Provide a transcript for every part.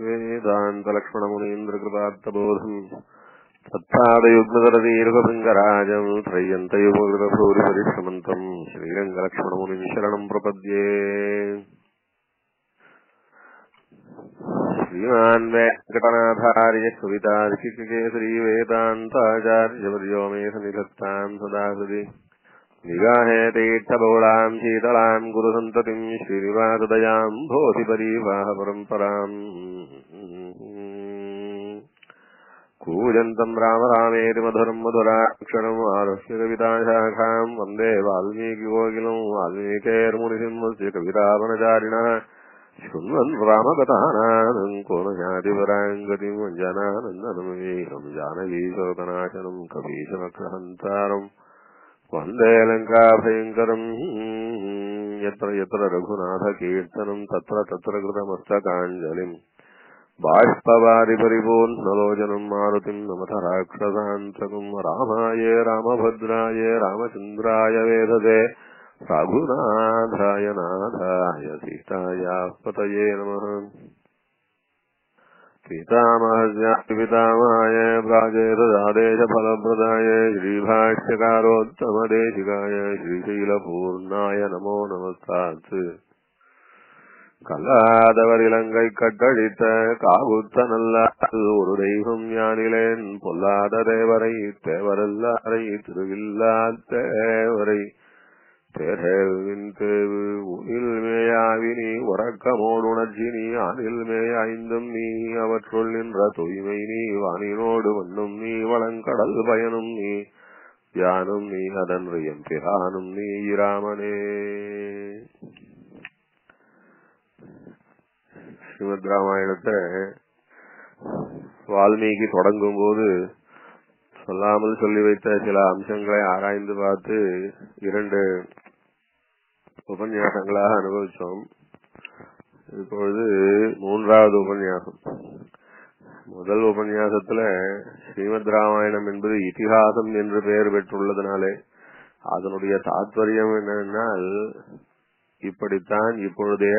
वेदान्तलक्ष्मणमुनीन्द्रकृपात्तबोधम् तत्पादयुग्मदरदीर्घभृङ्गराजम् त्रय्यन्तयुग्मगृहभूरिपरिश्रमन्तम् श्रीरङ्गलक्ष्मणमुनिम् शरणम् प्रपद्ये। श्रीमान् वेङ्कटनाथार्य कवितार्किककेसरी वेदान्ताचार्यवर्यो मे सन्निधत्ताम् सदा हृदि निगाहे तीर्थबहुलाम् शीतलाम् गुरुसन्ततिम् श्रीनिवासदयाम् भोधिपरीवाह परम्पराम् कूजन्तम् राम रामेति मधुरम् मधुराक्षरम् आरुह्य कविताशाखाम् वन्दे वाल्मीकिकोकिलम् वाल्मीकेर्मुनिसिंहस्य कवितावनचारिणः शृण्वन् रामकथानादम् को न ज्ञातिपराम् गतिम् अञ्जनानन्दनम् जानकीशोकनाशनम् कपीशमक्षहन्तारम् वन्दे लङ्काभयङ्करम् यत्र यत्र रघुनाथकीर्तनम् तत्र तत्र कृतमस्तकाञ्जलिम् बाष्पवारि परिपूर्णलोचनम् मारुतिम् नमथ राक्षसान्तकम् रामाय रामभद्राय रामचन्द्राय वेधसे रघुनाथाय नाथाय सीतायाः पतये नमः। पितामहस्यापितामहाय प्राचेतदादेशफलप्रदाय श्रीभाष्यकारोत्तमदेशिकाय श्रीशैलपूर्णाय नमो नमस्तात्। கல்லாதவரிலங்கை கட்டழித்த காவுத்தனல்லால் ஒரு தெய்வம் யானிலேன் பொல்லாத தேவரை தேவரல்லாரை திருவில்லாத்தேவரை தேர்வின் தேவு உனில் மேயாவினி உறக்கமோடுணர்ச்சி நீ ஆனில் மேயாய்ந்தும் நீ அவற்றுள் நின்ற தூய்மை நீ வானினோடு வண்ணும் நீ வளங்கடல் பயனும் நீ தியானம் நீ அதன் பிரானும் நீ ராமனே. ஸ்ரீமத் ராமாயணத்தை வால்மீகி தொடங்கும் போது சொல்லாமல் சொல்லி வைத்த சில அம்சங்களை ஆராய்ந்து பார்த்து 2 உபன்யாசங்களாக அனுபவிச்சோம். இப்பொழுது 3வது உபன்யாசம். முதல் உபன்யாசத்துல ஸ்ரீமத் ராமாயணம் என்பது இதிகாசம் என்று பெயர் பெற்றுள்ளதனாலே அதனுடைய தாத்பரியம் என்னென்னால் இப்படித்தான் இப்பொழுதைய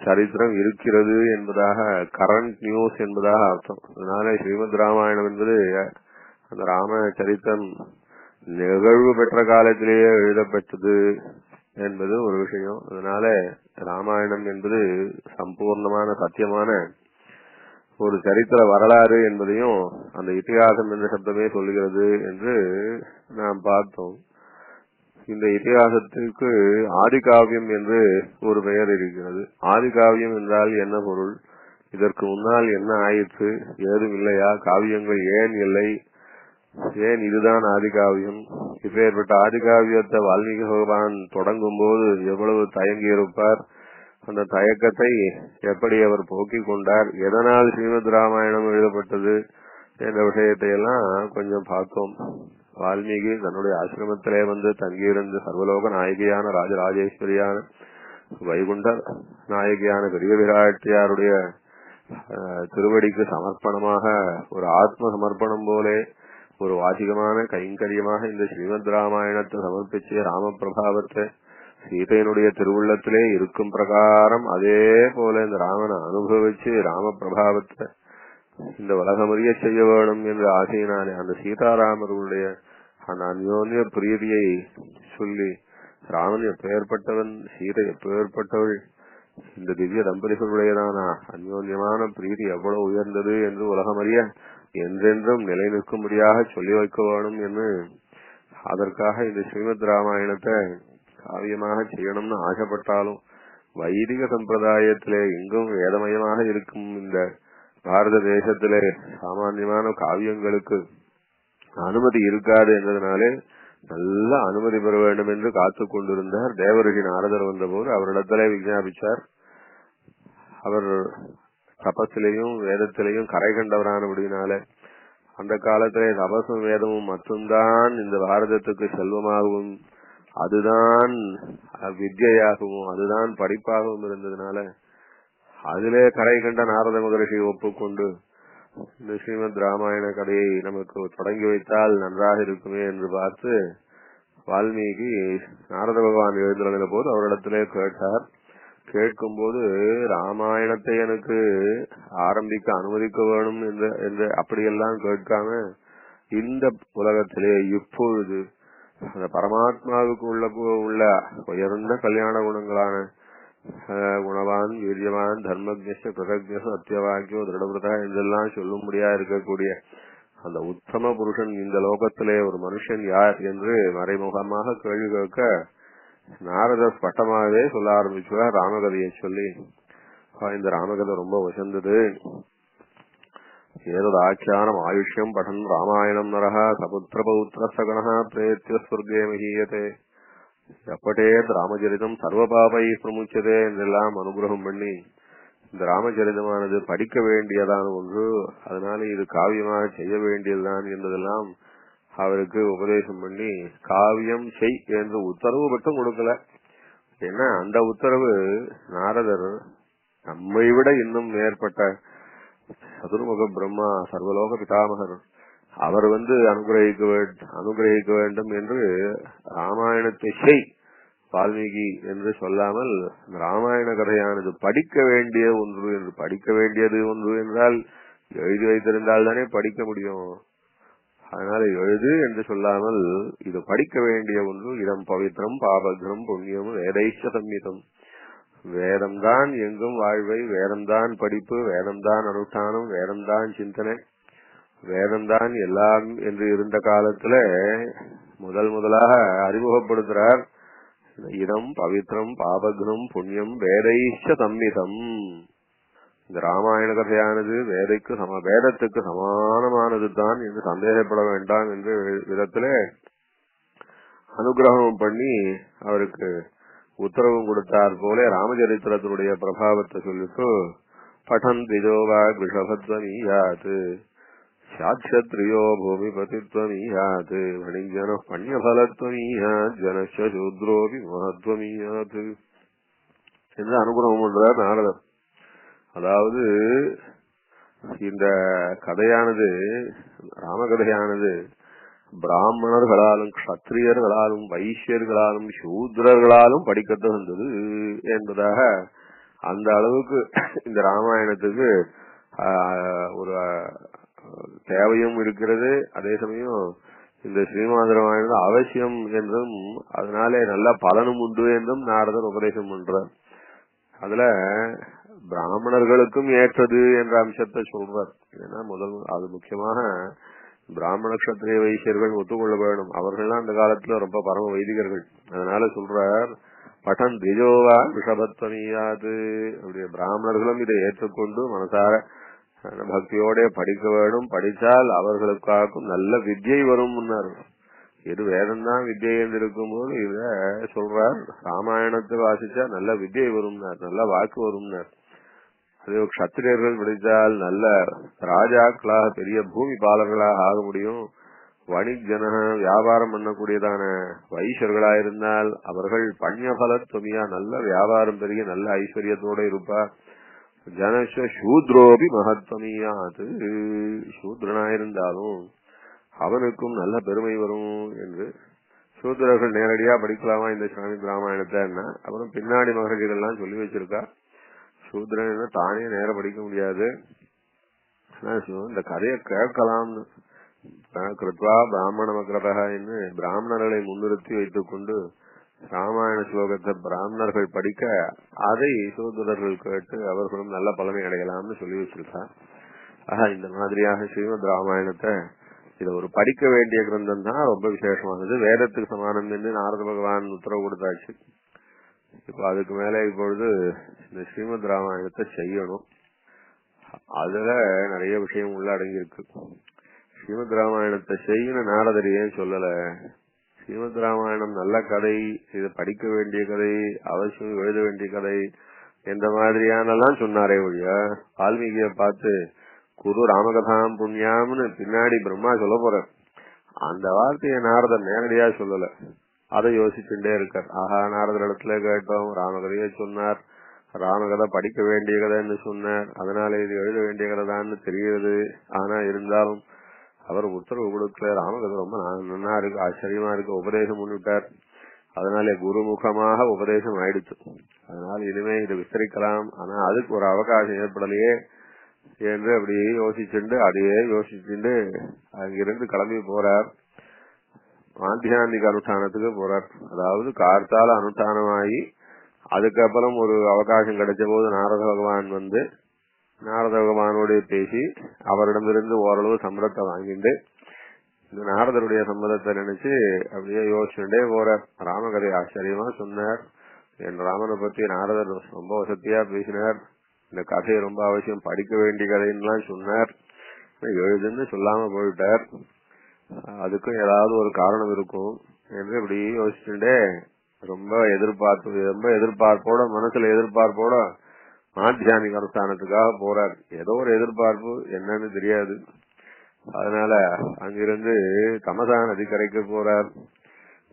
சரித்திரம் இருக்கிறது என்பதாக, கரண்ட் நியூஸ் என்பதாக அர்த்தம். அதனால ஸ்ரீமத் ராமாயணம் என்பது அந்த ராம சரித்திரம் நிகழ்வு பெற்ற காலத்திலேயே எழுதப்பட்டது என்பது ஒரு விஷயம். அதனால ராமாயணம் என்பது சம்பூர்ணமான சத்தியமான ஒரு சரித்திர வரலாறு என்பதையும் அந்த இதிகாசம் என்ற சப்தமே சொல்லுகிறது என்று நாம் பார்த்தோம். இந்த இதிகாசத்திற்கு ஆதிகாவியம் என்று ஒரு பெயர் இருக்கிறது. ஆதிகாவியம் என்றால் என்ன பொருள்? இதற்கு முன்னால் என்ன ஆயிற்று? ஏதும் இல்லையா? காவியங்கள் ஏன் இல்லை? ஏன் இதுதான் ஆதிகாவியம்? இப்பேற்பட்ட ஆதிகாவியத்தை வால்மீகி பகவான் தொடங்கும் போது எவ்வளவு தயங்கி இருப்பார்? அந்த தயக்கத்தை எப்படி அவர் போக்கிக் கொண்டார்? எதனால் ஸ்ரீமத் ராமாயணம் எழுதப்பட்டது என்ற விஷயத்தை எல்லாம் கொஞ்சம் பார்த்தோம். வால்மீகி தன்னுடைய ஆசிரமத்திலே வந்து தங்கியிருந்த சர்வலோக நாயகியான ராஜராஜேஸ்வரியான வைகுண்ட நாயகியான பெரிய விராட்டியாருடைய திருவடிக்கு சமர்ப்பணமாக ஒரு ஆத்ம சமர்ப்பணம் போலே ஒரு வாசிகமான கைங்கரியமாக இந்த ஸ்ரீமத் ராமாயணத்தை சமர்ப்பிச்சு ராம பிரபாவத்தை சீதையினுடைய திருவுள்ளத்திலே இருக்கும் பிரகாரம் அதே போல இந்த ராமனை அனுபவிச்சு ராம பிரபாவத்தை இந்த உலகமறிய செய்ய வேணும் என்ற ஆசையினாலே அந்த சீதாராமர்களுடைய அந்த அந்யோன்ய பிரீதியை சொல்லி ராமன் எப்பேற்பட்டவன், சீதை எப்பேற்பட்டவள், இந்த திவ்ய தம்பதிகளுடையதான அந்யோன்யமான பிரீதி எவ்வளவு உயர்ந்தது என்று உலகமறிய என்றென்றும் நிலை நிற்கும்படியாக சொல்லி வைக்க வேணும் என்று அதற்காக இந்த ஸ்ரீமத் ராமாயணத்தை காவியமாக செய்யணும்னு ஆசைப்பட்டாலும் வைதிக சம்பிரதாயத்திலே எங்கும் வேதமயமாக இருக்கும் இந்த பாரத தேசத்திலே சாமான்யமான காவியங்களுக்கு அனுமதி இருக்காது என்றதுனாலே நல்ல அனுமதி பெற வேண்டும் என்று காத்து கொண்டிருந்தார். தேவரிஷி நாரதர் வந்தபோது அவரிடத்திலே விஞ்ஞாபிச்சார். அவர் தபத்திலையும் வேதத்திலையும் கரை கண்டவரானபடினால அந்த காலத்திலே தபசும் வேதமும் மட்டும்தான் இந்த பாரதத்துக்கு செல்வமாகவும் அதுதான் வித்யாகவும் அதுதான் படிப்பாகவும் இருந்ததுனால அதிலே கரை கண்ட நாரத மகரிஷி ஒப்புக்கொண்டு இந்த ஸ்ரீமத் ராமாயண கதையை நமக்கு தொடங்கி வைத்தால் நன்றாக இருக்குமே என்று பார்த்து வால்மீகி நாரத பகவான் எழுந்துள்ள போது அவரிடத்திலே கேட்டார். கேட்கும் போது ராமாயணத்தை எனக்கு ஆரம்பிக்க அனுமதிக்க வேணும் என்று அப்படியெல்லாம் கேட்காம இந்த உலகத்திலே இப்பொழுது அந்த பரமாத்மாவுக்கு உள்ள உயர்ந்த கல்யாண குணங்களான குணவான், வீரியவான், தர்மஜ்ஞ, கிருதஜ்ஞ, சத்தியவாக்கியோ, திருடவிரதா என்றெல்லாம் சொல்லும்படியா இருக்கக்கூடிய அந்த உத்தம புருஷன் இந்த லோகத்திலே ஒரு மனுஷன் யார் என்று மறைமுகமாக கேள்வி கேட்க நாரதர் ஸ்பஷ்டமாகவே சொல்ல ஆரம்பிச்சுவார் ராமகதையை சொல்லி. இந்த ராமகதை ரொம்ப வசந்தது. ஏததாக்கியானம் ஆயுஷ்யம் படன் ராமாயணம் நரஹா சபுத்திர பௌத்திர சகணா பிரேத்திய ஸ்வர்கே மகீயதே எப்பட்டேத் ராமச்சரிதம் சர்வபாபை பிரமுச்சதே என்றெல்லாம் அனுகிரகம் பண்ணி இந்த ராமச்சரிதமானது படிக்க வேண்டியதான ஒன்று, அதனால இது காவியமாக செய்ய வேண்டியதுதான் என்பதெல்லாம் அவருக்கு உபதேசம் பண்ணி காவியம் செய் என்று உத்தரவு மட்டும் கொடுக்கல. ஏன்னா அந்த உத்தரவு நாரதர் நம்மை விட இன்னும் மேற்பட்ட சதுர்முக பிரம்மா சர்வலோக பிதாமகர் அவர் அனுகிரகிக்க வேண்டும் என்று ராமாயணத்தை செய் வால்மீகி என்று சொல்லாமல் ராமாயண கதையானது படிக்க வேண்டிய ஒன்று என்று, படிக்க வேண்டியது ஒன்று என்றால் எழுதி வைத்திருந்தால் தானே படிக்க முடியும். அதனால எழுது என்று சொல்லாமல் இது படிக்க வேண்டிய ஒன்று. இதம் பவித்ரம் பாபத்ரம் புண்ணியம் வேதைச்ச சம்மிதம். வேதம்தான் எங்கும் வாழ்வை, வேதம்தான் படிப்பு, வேதம்தான் அனுஷ்டானம், வேதம்தான் சிந்தனை, வேதம்தான் எல்லாம் என்று இருந்த காலத்துல முதலாக அறிமுகப்படுத்துறார். இதம் பவித்ரம் பாபக்னம் புண்ணியம் வேதைச்ச சம்மிதம். இந்த ராமாயண கதையானது வேதத்துக்கு சமானமானது தான் என்று சந்தேகப்பட வேண்டாம் என்ற விதத்திலே அனுகிரகம் பண்ணி அவருக்கு உத்தரவும் கொடுத்தார் போல ராமச்சரித்திரத்தினுடைய பிரபாவத்தை சொல்லிட்டு படன் திஜோவா கிருஷபத்வமீயாத் சாட்சத்ரியோ பூமிபதித்வமீயாத் வணிஜன பண்யபலத்வமீயாத் ஜனஸ்ய சூத்ரோபி மகத்வமீயாத் என்று அனுகிரகம் பண்றார் நாரதர். அதாவது இந்த கதையானது, ராமகதையானது பிராமணர்களாலும் க்ஷத்திரியர்களாலும் வைசியர்களாலும் சூத்ரர்களாலும் படிக்கத்தகுந்தது என்பதாக அந்த அளவுக்கு இந்த ராமாயணத்துக்கு ஒரு தேவையும் இருக்கிறது. அதே சமயம் இந்த ஸ்ரீமத் ராமாயணம் அவசியம் என்றும் அதனாலே நல்ல பலனும் உண்டு என்றும் நாரதர் உபதேசம் பண்றார். அதுல பிராமணர்களுக்கும் ஏற்றது என்ற அம்சத்தை சொல்றார். ஏன்னா அது முக்கியமாக பிராமண கஷத்திரிய வைசியர்கள் ஒத்துக்கொள்ள வேணும். அவர்கள்லாம் அந்த காலத்துல ரொம்ப பரம வைதிகர்கள். அதனால சொல்றார் படன் திஜோவா ரிஷபத்வமீயாது. அப்படியே பிராமணர்களும் இதை ஏற்றுக்கொண்டு மனசார பக்தியோட படிக்க வேணும். படித்தால் அவர்களுக்காகவும் நல்ல வித்யை வரும். எது வேதம்தான் வித்யை என்று இருக்கும் போது இத சொல்றார். ராமாயணத்தை வாசிச்சா நல்ல வித்யை வரும், நல்ல வாக்கு வரும். அது கஷத்திரியர்கள் படித்தால் நல்ல ராஜாக்களாக பெரிய பூமி பாலர்களாக ஆக முடியும். வணிஜன வியாபாரம் பண்ணக்கூடியதான வைசியர்களா இருந்தால் அவர்கள் பண்யபலத்வமியா நல்ல வியாபாரம் பெரிய நல்ல ஐஸ்வர்யத்தோட இருப்பா. ஜனச சூத்ரோபி மகத்வமியாது, சூத்ரனாயிருந்தாலும் அவனுக்கும் நல்ல பெருமை வரும் என்று. சூத்ரர்கள் நேரடியா படிக்கலாமா இந்த ஸ்ரீமத் ராமாயணத்தை? அப்புறம் பின்னாடி மகர்ஷிகள்லாம் சொல்லி வச்சிருக்கா. சூத்ரன் தானே நேரம் படிக்க முடியாது, இந்த கதையை கேட்கலாம்னு கிருத்வா பிராமண மக்ரதா என்று பிராமணர்களை முன்னிறுத்தி வைத்துக் கொண்டு ராமாயண ஸ்லோகத்தை பிராமணர்கள் படிக்க அதை சூத்ரர்கள் கேட்டு அவர்களும் நல்ல பலனை அடையலாம்னு சொல்லி வச்சிருக்கார். இந்த மாதிரியாக ஸ்ரீமத் ராமாயணத்தை இதை ஒரு படிக்க வேண்டிய கிரந்தம் தான், ரொம்ப விசேஷமானது. வேதத்துக்கு சமானம் என்று நாரத பகவான் உத்தரவு கொடுத்தாச்சு. இப்ப அதுக்கு மேல இப்பொழுது இந்த ஸ்ரீமத் ராமாயணத்தை செய்யணும். அதுல நிறைய விஷயம் உள்ள அடங்கி இருக்கு. ஸ்ரீமத் ராமாயணத்தை செய்யணும் நாரதர் ஏன் சொல்லல? ஸ்ரீமத் ராமாயணம் நல்ல கதை, இது படிக்க வேண்டிய கதை, அவசியம் எழுத வேண்டிய கதை என்ற மாதிரியானலாம் சொன்னாரே ஒழிய வால்மீகிய பார்த்து குரு ராமகதாம் புண்ணியாம்னு பின்னாடி பிரம்மா சொல்ல போற அந்த வார்த்தையை நாரதர் நேரடியா சொல்லல. அதை யோசிச்சுட்டே இருக்கார். நாரதர் இடத்துல கேட்டோம், ராமகதையை சொன்னார், ராமகதை படிக்க வேண்டிய கதைன்னு சொன்னார், அதனால இது எழுத வேண்டிய கதை தான் தெரிகிறது. ஆனா இருந்தாலும் அவர் உத்தரவு கொடுக்கல. ராமகதை ரொம்ப நல்லா இருக்கு, ஆச்சரியமா இருக்கு, உபதேசம் பண்ணிவிட்டார். அதனாலே குருமுகமாக உபதேசம் ஆயிடுச்சு. அதனால இனிமே இதை விஸ்தரிக்கலாம், ஆனா அதுக்கு ஒரு அவகாசம் ஏற்படலையே என்று அப்படி யோசிச்சுண்டு அதையே யோசிச்சுண்டு அங்கிருந்து கிளம்பி போறார். மாத்தியாந்திக அனுஷ்டானத்துக்கு போறார். அதாவது கார்த்தால அனுஷ்டானமாகி அதுக்கப்புறம் ஒரு அவகாசம் கிடைச்ச போது நாரத பகவான் வந்து நாரத பகவானோடு பேசி அவரிடமிருந்து ஓரளவு சம்மதத்தை வாங்கிட்டு இந்த நாரதருடைய சம்மதத்தை நினைச்சு அப்படியே யோசிச்சுட்டே போறார். ராமகதை ஆச்சரியமா சொன்னார். என் ராமனை பத்தி நாரதர் ரொம்ப வசதியா பேசினார். இந்த கதையை ரொம்ப அவசியம் படிக்க வேண்டிய கதைன்னுலாம் சொன்னார். எழுதுன்னு சொல்லாம போயிட்டார். அதுக்கும் ஏதாவது ஒரு காரணம் இருக்கும் என்று இப்படி யோசிச்சுட்டே ரொம்ப எதிர்பார்ப்போட மனசுல எதிர்பார்ப்போட மாத்தியானிக அனுஷ்டானத்துக்காக போறார். ஏதோ ஒரு எதிர்பார்ப்பு, என்னன்னு தெரியாது. அதனால அங்கிருந்து தமசா நதிக்கரைக்கு போறார்.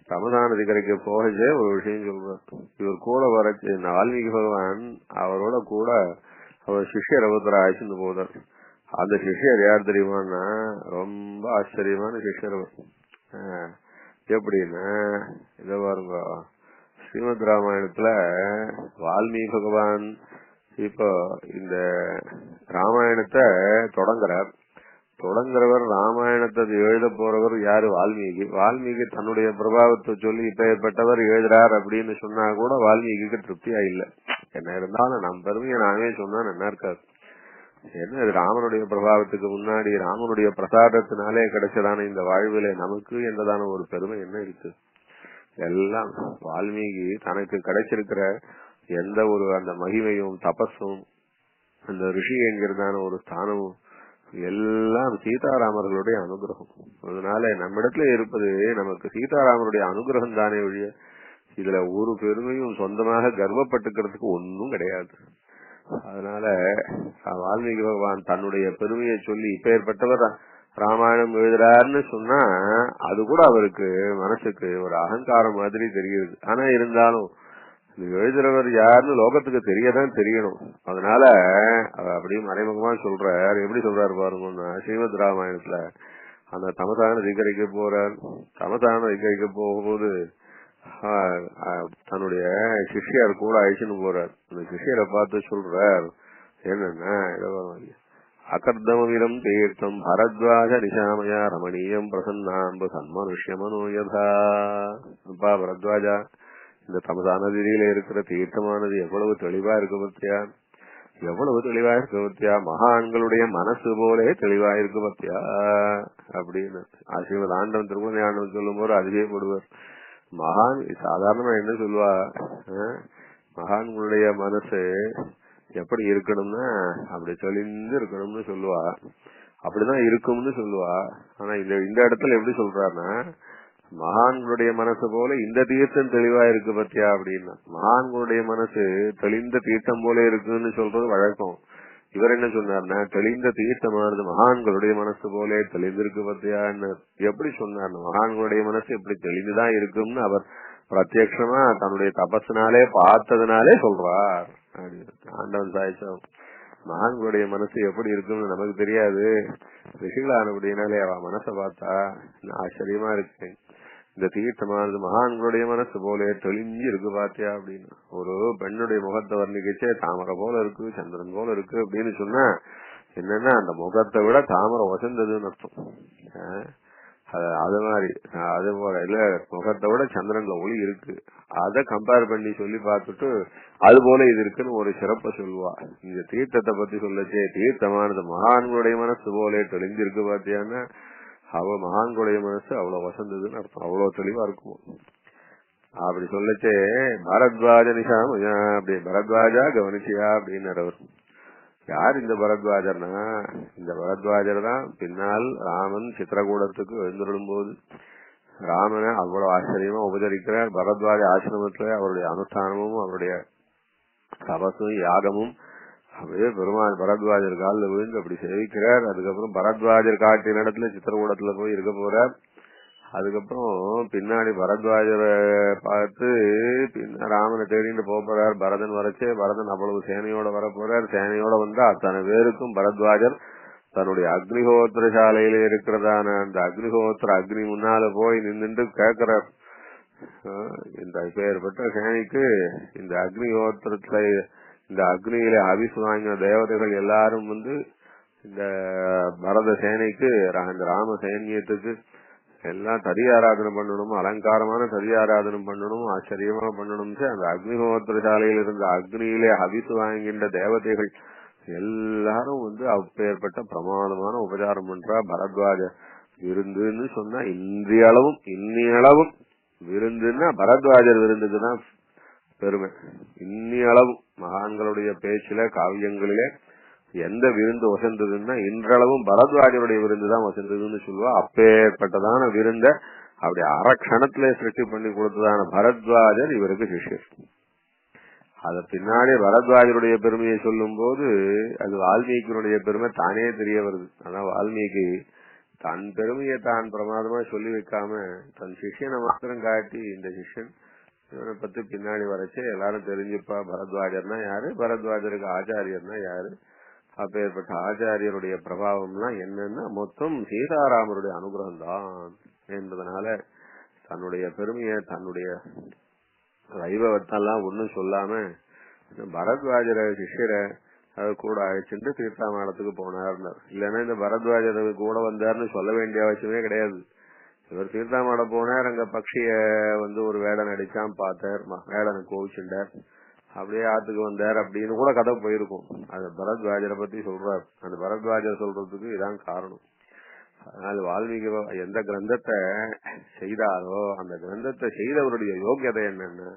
தமசா நதிக்கரைக்கு போகச்சே ஒரு விஷயம் சொல்றார். இவர் கூட வரச்சு வால்மீகி பகவான் அவரோட கூட அவர் சிஷ்யர் ஒருத்தர் அழைச்சிட்டு போதார். அந்த சிஷ்யர் யார் தெரியுமான்னா ரொம்ப ஆச்சரியமான சிஷ்யர். எப்படின்னா இத பாருங்க, ஸ்ரீமத் ராமாயணத்துல வால்மீகி பகவான் இப்போ இந்த ராமாயணத்தை தொடங்குறவர் ராமாயணத்தை எழுத போறவர் யாரு? வால்மீகி. வால்மீகி தன்னுடைய பிரபாவத்தை சொல்லி இப்பேற்பட்டவர் எழுதுறார் அப்படின்னு சொன்னா கூட வால்மீகிக்கு திருப்தியா இல்ல. என்ன இருந்தாலும் நம் பெருமையை நாமே சொன்னா நல்லா இருக்காது. என்ன இது ராமனுடைய பிரபாவத்துக்கு முன்னாடி ராமனுடைய பிரசாதத்தினாலே கிடைச்சதான இந்த வாழ்வில நமக்கு என்றதான ஒரு பெருமை என்ன இருக்கு? எல்லாம் வால்மீகி தனக்கு கிடைச்சிருக்கிற எந்த ஒரு அந்த மகிமையும் தபஸும் அந்த ரிஷி என்கிறதான ஒரு ஸ்தானமும் எல்லாம் சீதாராமர்களுடைய அனுகிரகம். அதனால நம்மிடத்துல இருப்பது நமக்கு சீதாராமருடைய அனுகிரகம் தானே ஒழிய இதுல ஒரு பெருமையும் சொந்தமாக கர்வப்பட்டுக்கிறதுக்கு ஒன்னும் கிடையாது. அதனால வால்மீகி பகவான் தன்னுடைய பெருமையை சொல்லி இப்ப ஏற்பட்டவர் ராமாயணம் எழுதுறாருன்னு சொன்னா அது கூட அவருக்கு மனசுக்கு ஒரு அகங்காரம் மாதிரி தெரியுது. ஆனா இருந்தாலும் எழுதுறவர் யாருன்னு லோகத்துக்கு தெரியதான் தெரியணும். அதனால அப்படியே மறைமுகமா சொல்றார். எப்படி சொல்றாரு பாருங்கன்னா, ஸ்ரீமத் ராமாயணத்துல அந்த தமசான திகரைக்கு போறார். தமசான திகரைக்கு போகும்போது தன்னுடைய சிஷ்யர் கூட அழிச்சுன்னு போறார். அந்த சிஷ்யரை பார்த்து சொல்றார் என்னன்னா, அகர்தமவிரம் தீர்த்தம் பரத்வாஜ நிஷாமயா ரமணீயம் பிரசன்னாம்பு சன்மனுஷ்யமனோயதா. பரத்வாஜா, இந்த தமசா நதியில இருக்கிற தீர்த்தமானது எவ்வளவு தெளிவா இருக்கு பத்தியா, எவ்வளவு தெளிவா இருக்கு பத்தியா, மகான்களுடைய மனசு போலே தெளிவா இருக்கு பத்தியா அப்படின்னு ஆசீர்வாத ஆண்டவன் திருக்குழந்தை ஆண்டவன் சொல்லும் போது அதிகப்படுவார். மகான் சாதாரணமா என்ன சொல்லுவா, மகான்களுடைய மனசு எப்படி இருக்கணும்னா அப்படி தெளிந்து இருக்கணும்னு சொல்லுவா, அப்படிதான் இருக்கும்னு சொல்லுவா. ஆனா இந்த இடத்துல எப்படி சொல்றாருன்னா, மகான்களுடைய மனசு போல இந்த தீர்த்தம் தெளிவா இருக்கு பத்தியா அப்படின்னா, மகான்களுடைய மனசு தெளிந்த தீர்த்தம் போல இருக்குன்னு சொல்றது வழக்கம். இவர் என்ன சொன்னார்னா, தெளிந்த தீர்த்தமானது மகான்களுடைய மனசு போல தெளிந்திருக்கு பத்தியான்னு எப்படி சொன்னார்? மகான்களுடைய மனசு எப்படி தெளிந்துதான் இருக்கும்னு அவர் பிரத்யட்சமா தன்னுடைய தபஸ்னாலே பார்த்ததுனாலே சொல்றார். ஆண்டவன் சாய்ச்சோம், மகான்களுடைய மனசு எப்படி இருக்குன்னு நமக்கு தெரியாது, ரிஷிகளானபடினாலே அவ மனசை பார்த்தா ஆச்சரியமா இருக்கு. இந்த தீர்த்தமானது மகான்களுடைய மனசு போல தெளிஞ்சு இருக்கு பாத்தியா அப்படின்னு. ஒரு பெண்ணுடைய முகத்தை வர்ணிக்கச்சே தாமரை போல இருக்கு, சந்திரன் போல இருக்கு அப்படின்னு சொன்னா என்னன்னா அந்த முகத்தை விட தாமரை வசந்ததுன்னு அர்த்தம். அது மாதிரி அது போல இல்ல, முகத்தை விட சந்திரன்ல ஒளி இருக்கு, அத கம்பேர் பண்ணி சொல்லி பார்த்துட்டு அது போல இது இருக்குன்னு ஒரு சிறப்ப சொல்லுவா. இந்த தீர்த்தத்தை பத்தி சொல்லச்சே, தீர்த்தமானது மகான்களுடைய மனசு போல தெளிஞ்சிருக்கு பாத்தியான்னா அவ மகான்களுடைய மனசு அவ்வளவு வசந்ததுன்னு அர்த்தம், அவ்வளவு தெளிவா இருக்கும். அப்படி சொல்லச்சே பரத்வாஜ நிஷாமயா, அப்படி பரத்வாஜா கவனிச்சியா அப்படின்னு அவர். யார் இந்த பரத்வாஜர்னா, இந்த பரத்வாஜர் தான் பின்னால் ராமன் சித்திரகூடத்துக்கு எழுந்துடும் போது ராமனை அவ்வளவு ஆச்சரியமா உபதரிக்கிறார். பரத்வாஜ ஆசிரமத்துல அவருடைய அனுஷ்டானமும் அவருடைய தபசும் யாகமும் அப்படியே பெருமாள் பரத்வாஜர் காலில் விழுந்து அப்படி சேவிக்கிறார். அதுக்கப்புறம் பரத்வாஜர் காட்டின இடத்துல சித்திரகூடத்துல போய் இருக்க போறார். அதுக்கப்புறம் பின்னாடி பரத்வாஜரை பார்த்து ராமனை தேடிட்டு போறார். பரதன் வரச்சே பரதன் அவ்வளவு சேனையோட வர போறார். சேனையோட வந்தா அத்தனை பேருக்கும் பரத்வாஜர் தன்னுடைய அக்னிஹோத்திர சாலையில இருக்கிறதான அந்த அக்னிஹோத்திர அக்னி முன்னால போய் நின்றுட்டு கேட்கிறார், இந்த பெயர்பட்ட சேனைக்கு இந்த அக்னிஹோத்திரத்துல இந்த அக்னியில அபிசு வாங்கின தேவதைகள் எல்லாரும் இந்த பரத சேனைக்கு இந்த ராம சைன்யத்துக்கு எல்லாம் ததி ஆராதனை பண்ணணும், அலங்காரமான ததி ஆராதனை பண்ணணும், ஆச்சரியமா பண்ணணும். அந்த அக்னிஹோத்திர சாலையில் இருந்த அக்னியிலே அபிசு வாங்கின்ற தேவதைகள் எல்லாரும் அப்பேற்பட்ட பிரமாதமான உபச்சாரம் பண்றா. பரத்வாஜ விருந்துன்னு சொன்னா இன்னியளவும் விருந்துன்னா பரத்வாஜர் விருந்துக்குதான் பெருமை. இன்னியளவும் மகான்களுடைய பேச்சில காவியங்களிலே எந்த விருந்து வசந்ததுன்னா இன்றளவும் பரத்வாஜருடைய விருந்து தான் வசந்ததுன்னு சொல்லுவா. அப்பேற்பட்டதான விருந்த அப்படி அரக்ஷணத்திலே சிருஷ்டி பண்ணி கொடுத்ததான பரத்வாஜர் இவருக்கு சிஷ்யர். அத பின்னாடி பரத்வாஜருடைய பெருமையை சொல்லும் போது அது வால்மீகியினுடைய பெருமை தானே தெரிய வருது. ஆனா வால்மீகி தன் பெருமையை தான் பிரமாதமா சொல்லி வைக்காம தன் சிஷ்யனை மாத்திரம் காட்டி இந்த சிஷ்யன் இவனை பத்தி பின்னாடி வரைச்சு எல்லாரும் தெரிஞ்சுப்பா பரத்வாஜர்னா யாரு, பரத்வாஜருக்கு ஆச்சாரியர்னா யாரு, அப்பேற்பட்ட ஆச்சாரியருடைய பிரபாவம்லாம் என்னன்னா மொத்தம் சீதாராமருடைய அனுகிரகம் தான் என்பதனால தன்னுடைய பெருமையை தன்னுடைய வைபவத்தெல்லாம் ஒன்னும் சொல்லாம பரத்வாஜர சிஷ்யரை அது கூட அழைச்சிட்டு தீர்த்தாமடத்துக்கு போனார். இல்லன்னா இந்த பரத்வாஜர் கூட வந்தாருன்னு சொல்ல வேண்டிய அவசியமே கிடையாது. இவர் தீர்த்தாமட போனார், அங்க பக்ஷிய ஒரு வேடன் அடிச்சான் பார்த்தார், வேடனை கோவிச்சுட்டார், அப்படியே ஆத்துக்கு வந்தார் அப்படின்னு கூட கதை போயிருக்கும். அது பரத்வாஜரை பத்தி சொல்றார். அந்த பரத்வாஜர் சொல்றதுக்கு இதான் காரணம். அதனால வால்மீகி எந்த கிரந்தத்தை செய்தாரோ அந்த கிரந்தத்தை செய்தவருடைய யோக்கியதை என்னன்னா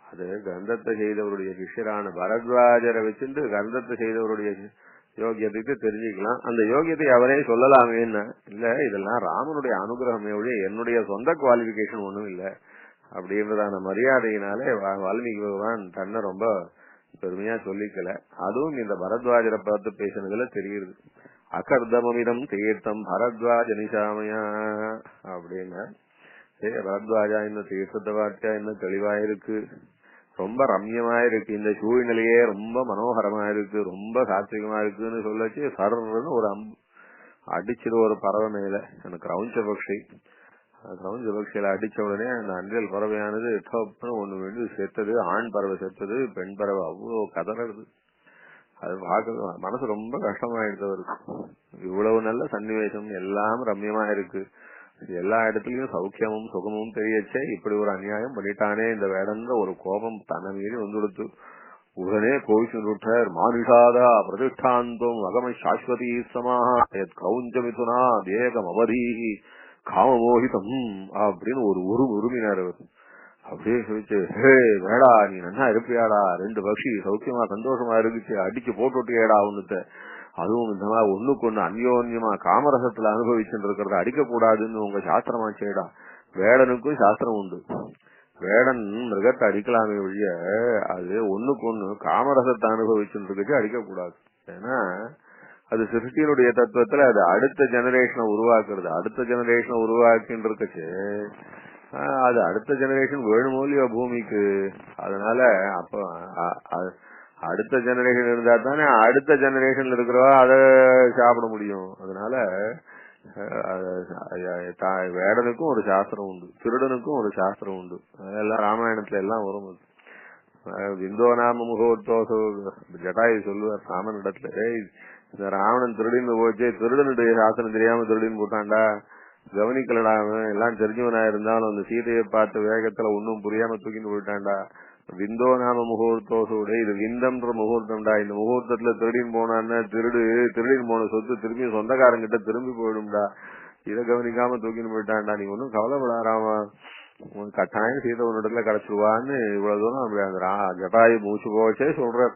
அது கிரந்தத்தை செய்தவருடைய சிஷ்யரான பரத்வாஜரை வச்சுட்டு கிரந்தத்தை செய்தவருடைய யோகியத்துக்கு தெரிஞ்சுக்கலாம். அந்த யோகியத்தை அவரே சொல்லலாமே என்ன இல்ல, இதெல்லாம் ராமனுடைய அனுகிரகமே ஒழிய என்னுடைய சொந்த குவாலிபிகேஷன் ஒண்ணும் இல்ல அப்படின்றதான மரியாதையினாலே வால்மீகி பகவான் தன்னை ரொம்ப பெருமையா சொல்லிக்கல. அதுவும் இந்த பரத்வாஜரை பார்த்து பேசினதுல தெரியுது. அகர்தமிதம் தீர்த்தம் பரத்வாஜ நிசாமையா அப்படின்னா பரத்வாஜா இன்னும் தீர்த்தத்தை பார்த்தா இன்னும் தெளிவா இருக்கு, ரொம்ப ரம்யமா இருக்கு, இந்த சூழ்நிலையே ரொம்ப மனோகரமா இருக்கு, ரொம்ப சாத்விகமா இருக்குன்னு சொல்லச்சு சர்ன்னு ஒரு அம்பு அடிச்சிரு ஒரு பறவை மேல. எனக்கு கிரௌஞ்ச பக்ஷி பக்ஷியில அடிச்ச உடனே அந்த அன்றியல் பறவையானது ஒண்ணு வேண்டு செத்தது, ஆண் பறவை செத்தது, பெண் பறவை அவ்வளவு கதறது. அது பார்க்க மனசு ரொம்ப கஷ்டமாயிடுது அவருக்கு. இவ்வளவு நல்ல சன்னிவேசம் எல்லாம் ரம்யமா இருக்கு, எல்லா இடத்துலயும் சௌக்கியமும் சுகமும் தெரியச்சே இப்படி ஒரு அநியாயம் பண்ணிட்டானே இந்த வேடன்ற ஒரு கோபம் தன்னை மீறி வந்துடுத்து. உடனே கோவிச்சு விட்டார். மானுஷாதா பிரதிஷ்டாந்தம் அகம சாஸ்வதி சமாக கிரௌஞ்ச மிதுனா தேகம் அவதீஹி காமமோகிதம் அப்படின்னு ஒரு உருமினார் அவர். அப்படியே சொல்லிச்சு, ஹே வேடா நீ நன்னா இருப்பியாடா, ரெண்டு பக்ஷி சௌக்கியமா சந்தோஷமா இருந்துச்சு, அடிச்சு போட்டுட்டியேடா ஒண்ணுத்த, அதுவும் இந்த மாதிரி ஒண்ணுக்கு ஒண்ணு அந்யோன்யமா காமரசத்துல அனுபவிச்சுட்டு இருக்கிறத அடிக்க கூடாதுன்னு உங்க சாஸ்திரமாச்சேடா. வேடனுக்கும் சாஸ்திரம் உண்டு. வேடன் மிருகத்தை அடிக்கலாமே ஒழிய அது ஒண்ணுக்கு ஒண்ணு காமரசத்தை அனுபவிச்சுட்டு இருக்கச்சு அடிக்க கூடாது. ஏன்னா அது சிருஷ்டியினுடைய தத்துவத்துல அது அடுத்த ஜெனரேஷனை உருவாக்குறது. அடுத்த ஜெனரேஷனை உருவாக்கின்னு இருக்கச்சு அது அடுத்த ஜெனரேஷன் வேணுமோ இல்லையோ பூமிக்கு. அதனால அப்ப அடுத்த ஜெனரேஷன் இருந்தா தானே அடுத்த ஜெனரேஷன்ல இருக்கிறவா அதை சாப்பிட முடியும். அதனால வேடனுக்கும் ஒரு சாஸ்திரம் உண்டு, திருடனுக்கும் ஒரு சாஸ்திரம் உண்டு. அதெல்லாம் ராமாயணத்துல எல்லாம் வரும். விந்தோ நாம முகோத்தோசோ ஜட்டாயு சொல்லுவார் ராமன் இடத்துல, இந்த ராவணன் திருடின்னு போச்சு, திருடனுடைய சாஸ்திரம் தெரியாம திருடின்னு போட்டான்டா, கவனிக்கலடா, எல்லாம் தெரிஞ்சவனா இருந்தாலும் அந்த சீதையை பார்த்த வேகத்துல ஒன்னும் புரியாம தூக்கின்னு போயிட்டான்டா. விந்தோ நாம முகூர்த்தோசோட இது விந்தம்ன்ற முகூர்த்தம்டா, இந்த முகூர்த்தத்துல திருடின்னு போனான்னா திருடின்னு போன சொத்து திரும்பி சொந்தக்காரங்கிட்ட திரும்பி போயிடும்டா, இதை கவனிக்காம தூக்கின்னு போயிட்டான்டா, நீ ஒன்னும் கவலைப்படாராமா, கட்டாயம் சீதை ஒரு இடத்துல கிடைச்சிருவான்னு இவ்வளவு தூரம் அப்படி அந்த ஜட்டாயு மூச்சு போச்சே சொல்ற.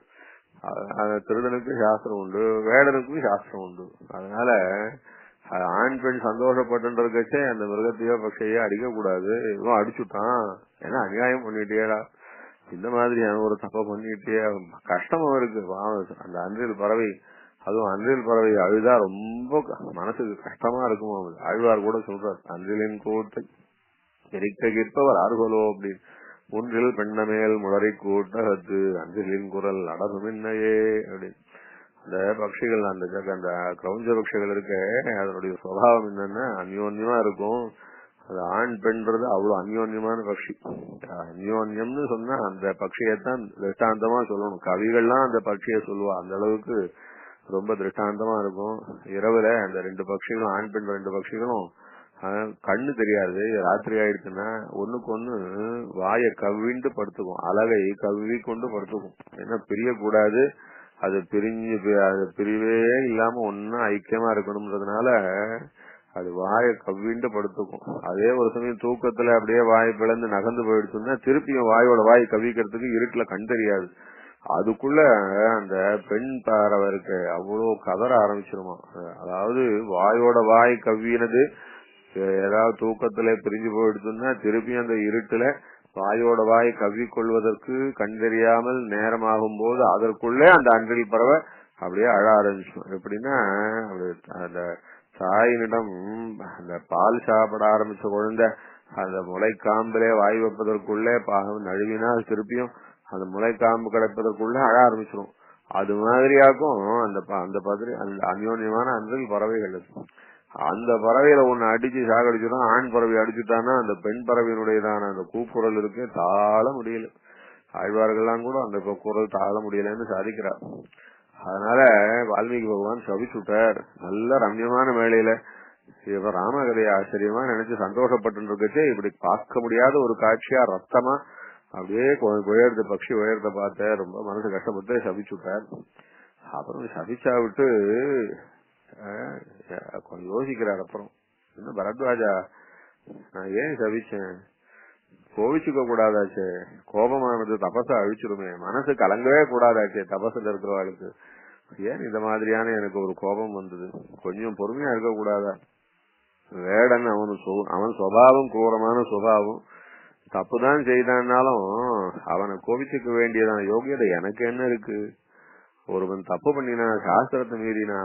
திருடனுக்கும் சாஸ்திரம் உண்டு, வேடனுக்கும் சாஸ்திரம் உண்டு. அதனால ஆண் பெண் சந்தோஷப்பட்டுன்றதுக்கே அந்த மிருகத்தையோ பக்ஷையோ அடிக்க கூடாது. இவன் அடிச்சுட்டான் ஏன்னா அநியாயம் பண்ணிட்டேடா, இந்த மாதிரியான ஒரு தப்ப பண்ணிட்டே கஷ்டமா இருக்கு. அந்த அன்றில் பறவை, அதுவும் அன்றில் பறவை அழுதா ரொம்ப மனசுக்கு கஷ்டமா இருக்கும். ஆழ்வார் கூட சொல்றார், அன்றிலின் கூட்டை எரிக்க கிற்பவர் ஆறுகோலோ அப்படின்னு, ஒன்றில் பெண்ணமேல் முளரை கூட்டத்து அன்றிலின் குரல் அடகுமின்னையே அப்படின்னு. அந்த பட்சிகள் அந்த கிரௌஞ்ச பட்சிகள் இருக்க அதனுடைய சுபாவம் என்னன்னா அந்யோன்யமா இருக்கும். அது ஆண் பெண்றது அவ்வளவு அந்யோன்யமான பட்சி. அந்யோன்யம்னு சொன்னா அந்த பட்சியத்தான் திருஷ்டாந்தமா சொல்லணும். கவிகள்லாம் அந்த பட்சியை சொல்லுவா. அந்த அளவுக்கு ரொம்ப திருஷ்டாந்தமா இருக்கும். இரவுல அந்த ரெண்டு பட்சிகளும், ஆண் பெண் ரெண்டு பட்சிகளும் கண்ணு தெரியாது. ராத்திரி ஆயிடுச்சுன்னா ஒண்ணுக்கு ஒண்ணு வாயை கவ்விண்டு படுத்துக்கும், அழகை கவ்வி கொண்டு படுத்துக்கும். ஏன்னா பிரியக்கூடாது, அது பிரிவே இல்லாம ஒன்னும் ஐக்கியமா இருக்கணும்ன்றதுனால அது வாயை கவ்விண்டு படுத்துக்கும். அதே ஒரு சமயம் தூக்கத்துல அப்படியே வாயை பிளந்து நகர்ந்து போயிடுச்சுன்னா திருப்பியும் வாயோட வாயை கவ்விக்கிறதுக்கு இருட்டுல கண் தெரியாது. அதுக்குள்ள அந்த பெண் பறவைக்கு அவ்வளவு கதற ஆரம்பிச்சிருமா. அதாவது வாயோட வாய் கவ்வினது ஏதாவது தூக்கத்துல பிரிஞ்சு போயிடுச்சுன்னா திருப்பியும் அந்த இருட்டுல வாயோட வாய் கவ்விக்கொள்வதற்கு கண் தெரியாமல் நேரமாகும் போது அதற்குள்ளே அந்த அன்றில் பறவை அப்படியே அழ ஆரம்பிச்சிடும். எப்படின்னா அந்த தாயினிடம் அந்த பால் சாப்பிட ஆரம்பிச்ச குழந்தை அந்த முளைக்காம்பிலே வாய் வைப்பதற்குள்ளே நழுவினால் திருப்பியும் அந்த முளைக்காம்பு கிடைப்பதற்குள்ள அழ ஆரம்பிச்சிடும். அது மாதிரியாக்கும் அந்த அந்யோன்யமான அன்றில் பறவைகள். அந்த பறவையில ஒண்ணு அடிச்சு சாகடிச்சுதான் ஆண் பறவை அடிச்சுட்டானா அந்த பெண் பறவையினுடையதான அந்த கூக்குரல் இருக்கு தாழ முடியல. ஆழ்வார்கள்லாம் கூட அந்த குரல் தாழ முடியலன்னு சாதிக்கிறார். அதனால வால்மீகி பகவான் சபிச்சுட்டார். நல்ல ரம்யமான வேளையில இவ ராமகதையை ஆச்சரியமா நினைச்சு சந்தோஷப்பட்டு இருக்கச்சே இப்படி பார்க்க முடியாத ஒரு காட்சியா ரத்தமா அப்படியே உயர்ந்த பட்சி உயர்த்த பார்த்த ரொம்ப மனசு கஷ்டப்பட்டு சபிச்சுட்டார். அப்புறம் சபிச்சா விட்டு கொஞ்சம் யோசிக்கிறார். அப்புறம் என்ன பரத்வாஜா, நான் ஏன் சபிச்சேன்? கோவிச்சுக்க கூடாதாச்சே, கோபமானது தபச அழிச்சிருமே, மனசு கலங்கவே கூடாதாச்சே தபசுல இருக்கிறவாளுக்கு, ஏன் இந்த மாதிரியான எனக்கு ஒரு கோபம் வந்தது? கொஞ்சம் பொறுமையா இருக்க கூடாதா? வேடன் அவன் சுபாவம் குரூரமான சுபாவம், தப்புதான் செய்தான்னாலும் அவனை கோபிச்சுக்க வேண்டியதான யோகியதை எனக்கு என்ன இருக்கு? ஒருவன் தப்பு பண்ணினா, சாஸ்திரத்தை மீறினா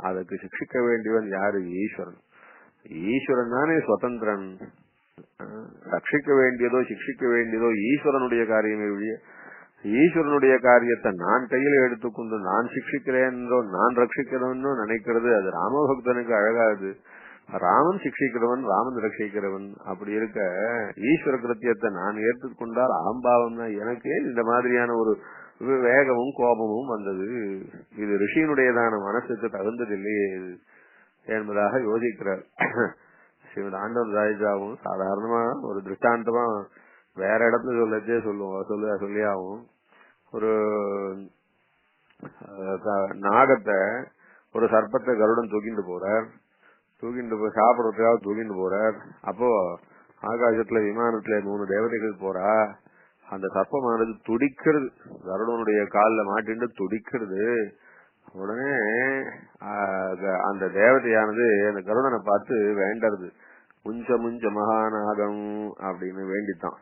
அதுக்கு சிக்ஷிக்க வேண்டியவன் யாரு? ஈஸ்வரன். ஈஸ்வரன் தானே சுதந்திரன். ரட்சிக்க வேண்டியதோ சிக்ஷிக்க வேண்டியதோ ஈஸ்வரனுடைய காரியமே ஒழிய ஈஸ்வரனுடைய காரியத்தை நான் கையில எடுத்துக்கொண்டு நான் சிக்ஷிக்கிறேன்றோ நான் ரட்சிக்கிறவனோ நினைக்கிறது அது ராமபக்தனுக்கு அழகாது. ராமன் சிக்ஷிக்கிறவன், ராமன் ரட்சிக்கிறவன். அப்படி இருக்க ஈஸ்வர கிருத்தியத்தை நான் ஏற்றுக்கொண்டால் அகம்பாவம் தான். எனக்கு இந்த மாதிரியான ஒரு வேகமும் கோபமும் வந்தது. இது ரிஷியினுடையதான மனசுக்கு தகுந்ததில்லையே என்பதாக யோசிக்கிறார். ஸ்ரீமத் ஆண்டவன் ராஜாவும் சாதாரணமா ஒரு திருஷ்டாந்தமா வேற இடத்துல சொல்லியாவும் ஒரு நாகத்தை ஒரு சர்ப்பத்தை கருடன் தூக்கிட்டு போறார். தூக்கிட்டு போய் சாப்பிடறதுக்காக தூக்கிட்டு போறார். அப்போ ஆகாசத்துல விமானத்துல 3 தேவதைகள் போறா. அந்த சர்ப்பமானது துடிக்கிறது, கருடனுடைய கால்ல மாட்டிட்டு துடிக்கிறது. உடனே அந்த தேவதையானது அந்த கருடனை பார்த்து வேண்டறது, முஞ்ச முஞ்ச மகாநாகம் அப்படின்னு வேண்டித்தான்.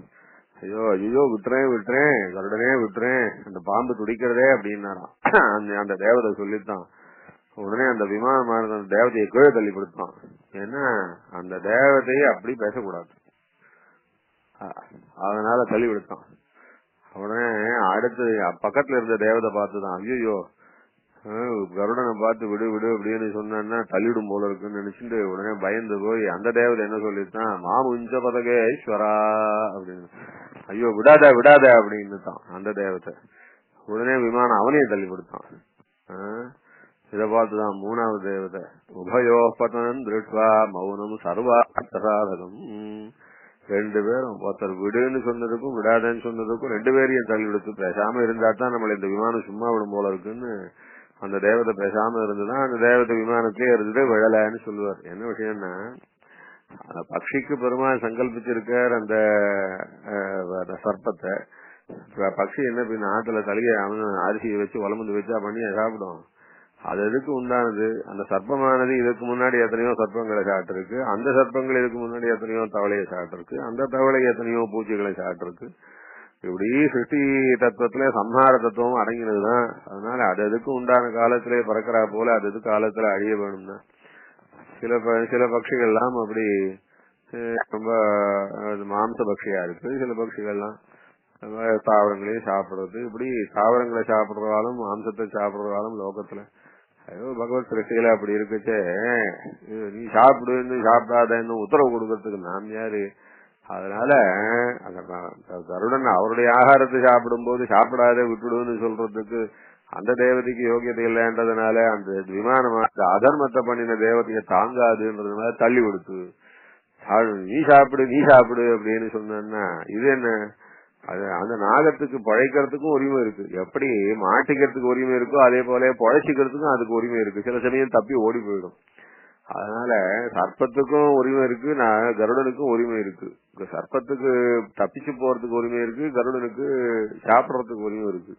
ஐயோ ஐயோ விட்டுறேன் கருடனே விட்டுறேன், அந்த பாம்பு துடிக்கிறதே அப்படின்னாராம். அந்த தேவதை சொல்லித்தான். உடனே அந்த விமானமானது அந்த தேவதையை கீழே தள்ளி கொடுத்தான். ஏன்னா அந்த தேவதையை அப்படி பேசக்கூடாது, அதனால தள்ளி விடுத்தான். உடனே அடுத்து பக்கத்துல இருந்த தேவதை பார்த்துதான், ஐயோ கருடனை பார்த்து விடு விடு அப்படின்னு சொன்னா தள்ளிடும் போல இருக்குன்னு நினைச்சுட்டு உடனே பயந்து போய் அந்த தேவதை என்ன சொல்லித்தான், மாமுஞ்ச பதகேஸ்வரா அப்படின்னு, ஐயோ விடாத விடாத அப்படின்னு தான் அந்த தேவதை. உடனே விமானம் அவனையும் தள்ளி கொடுத்தான். இதை பார்த்துதான் 3வது தேவதை, உபயோ பதனம் திருஷ்வா மௌனம் சர்வா அர்த்தசாதகம். 2 பேரும் ஒருத்தர் விடுன்னு சொன்னதுக்கும் விடாதன்னு சொன்னதுக்கும் 2 பேரையும் தள்ளி விடுத்து பேசாம இருந்தா தான் நம்மள இந்த விமானம் சும்மா விடும் போல இருக்குன்னு அந்த தேவதை பேசாம இருந்துதான் அந்த தேவதை விமானத்திலே இருந்துட்டு விழலன்னு சொல்லுவார். என்ன விஷயம்னா, அந்த பக்ஷிக்கு பெருமாள் சங்கல்பிச்சிருக்கார் அந்த சர்ப்பத்தை. பக்ஷி என்ன பின்ன ஆத்துல தலையை அரிசியை வச்சு உலம்பு வச்சா பண்ணி சாப்பிடும். அது எதுக்கு உண்டானது? அந்த சர்ப்பமானது இதுக்கு முன்னாடி எத்தனையோ சர்ப்பங்களை சாப்பிட்டிருக்கு, அந்த சர்ப்பங்கள் இதுக்கு முன்னாடி எத்தனையோ தவளையை சாப்பிட்டிருக்கு, அந்த தவளை எத்தனையோ பூச்சிகளை சாப்பிட்டிருக்கு. இப்படி சிருஷ்டி தத்துவத்திலே சம்ஹார தத்துவம் அடங்கினதுதான். அதனால அது எதுக்கு உண்டான காலத்திலே பறக்கிறா போல அது எது காலத்துல அழிய வேணும்னா, சில பட்சிகள் எல்லாம் அப்படி ரொம்ப மாம்ச பட்சியா இருக்கு. சில பட்சிகள்லாம் தாவரங்களையும் சாப்பிடுறது. இப்படி தாவரங்களை சாப்பிடுறதாலும் மாம்சத்தை சாப்பிடுறதாலும் லோகத்துல பகவத் சிருஷ்டியில அப்படி இருக்குச்சே நீ சாப்பிடுன்னு சாப்பிடாதன்னு உத்தரவு கொடுக்கறதுக்கு நாம் யாரு? அதனால கருடன் அவருடைய ஆகாரத்தை சாப்பிடும் போது சாப்பிடாத விட்டுடுன்னு சொல்றதுக்கு அந்த தேவதைக்கு யோகியதை இல்லைன்றதுனால அந்த விமானம் அதர்மத்தை பண்ணின தேவதையை தாங்காதுன்றதுனால தள்ளி கொடுத்து நீ சாப்பிடு அப்படின்னு சொன்னா இது என்ன? அது அந்த நாகத்துக்கு பழைக்கிறதுக்கும் உரிமை இருக்கு. எப்படி மாட்டிக்கிறதுக்கு உரிமை இருக்கோ அதே போல பழைச்சிக்கிறதுக்கும் அதுக்கு உரிமை இருக்கு. சில சமயம் தப்பி ஓடி போயிடும். அதனால சர்ப்பத்துக்கும் உரிமை இருக்கு, கருடனுக்கும் உரிமை இருக்கு. சர்ப்பத்துக்கு தப்பிச்சு போறதுக்கு உரிமை இருக்கு, கருடனுக்கு சாப்பிடறதுக்கு உரிமை இருக்கு.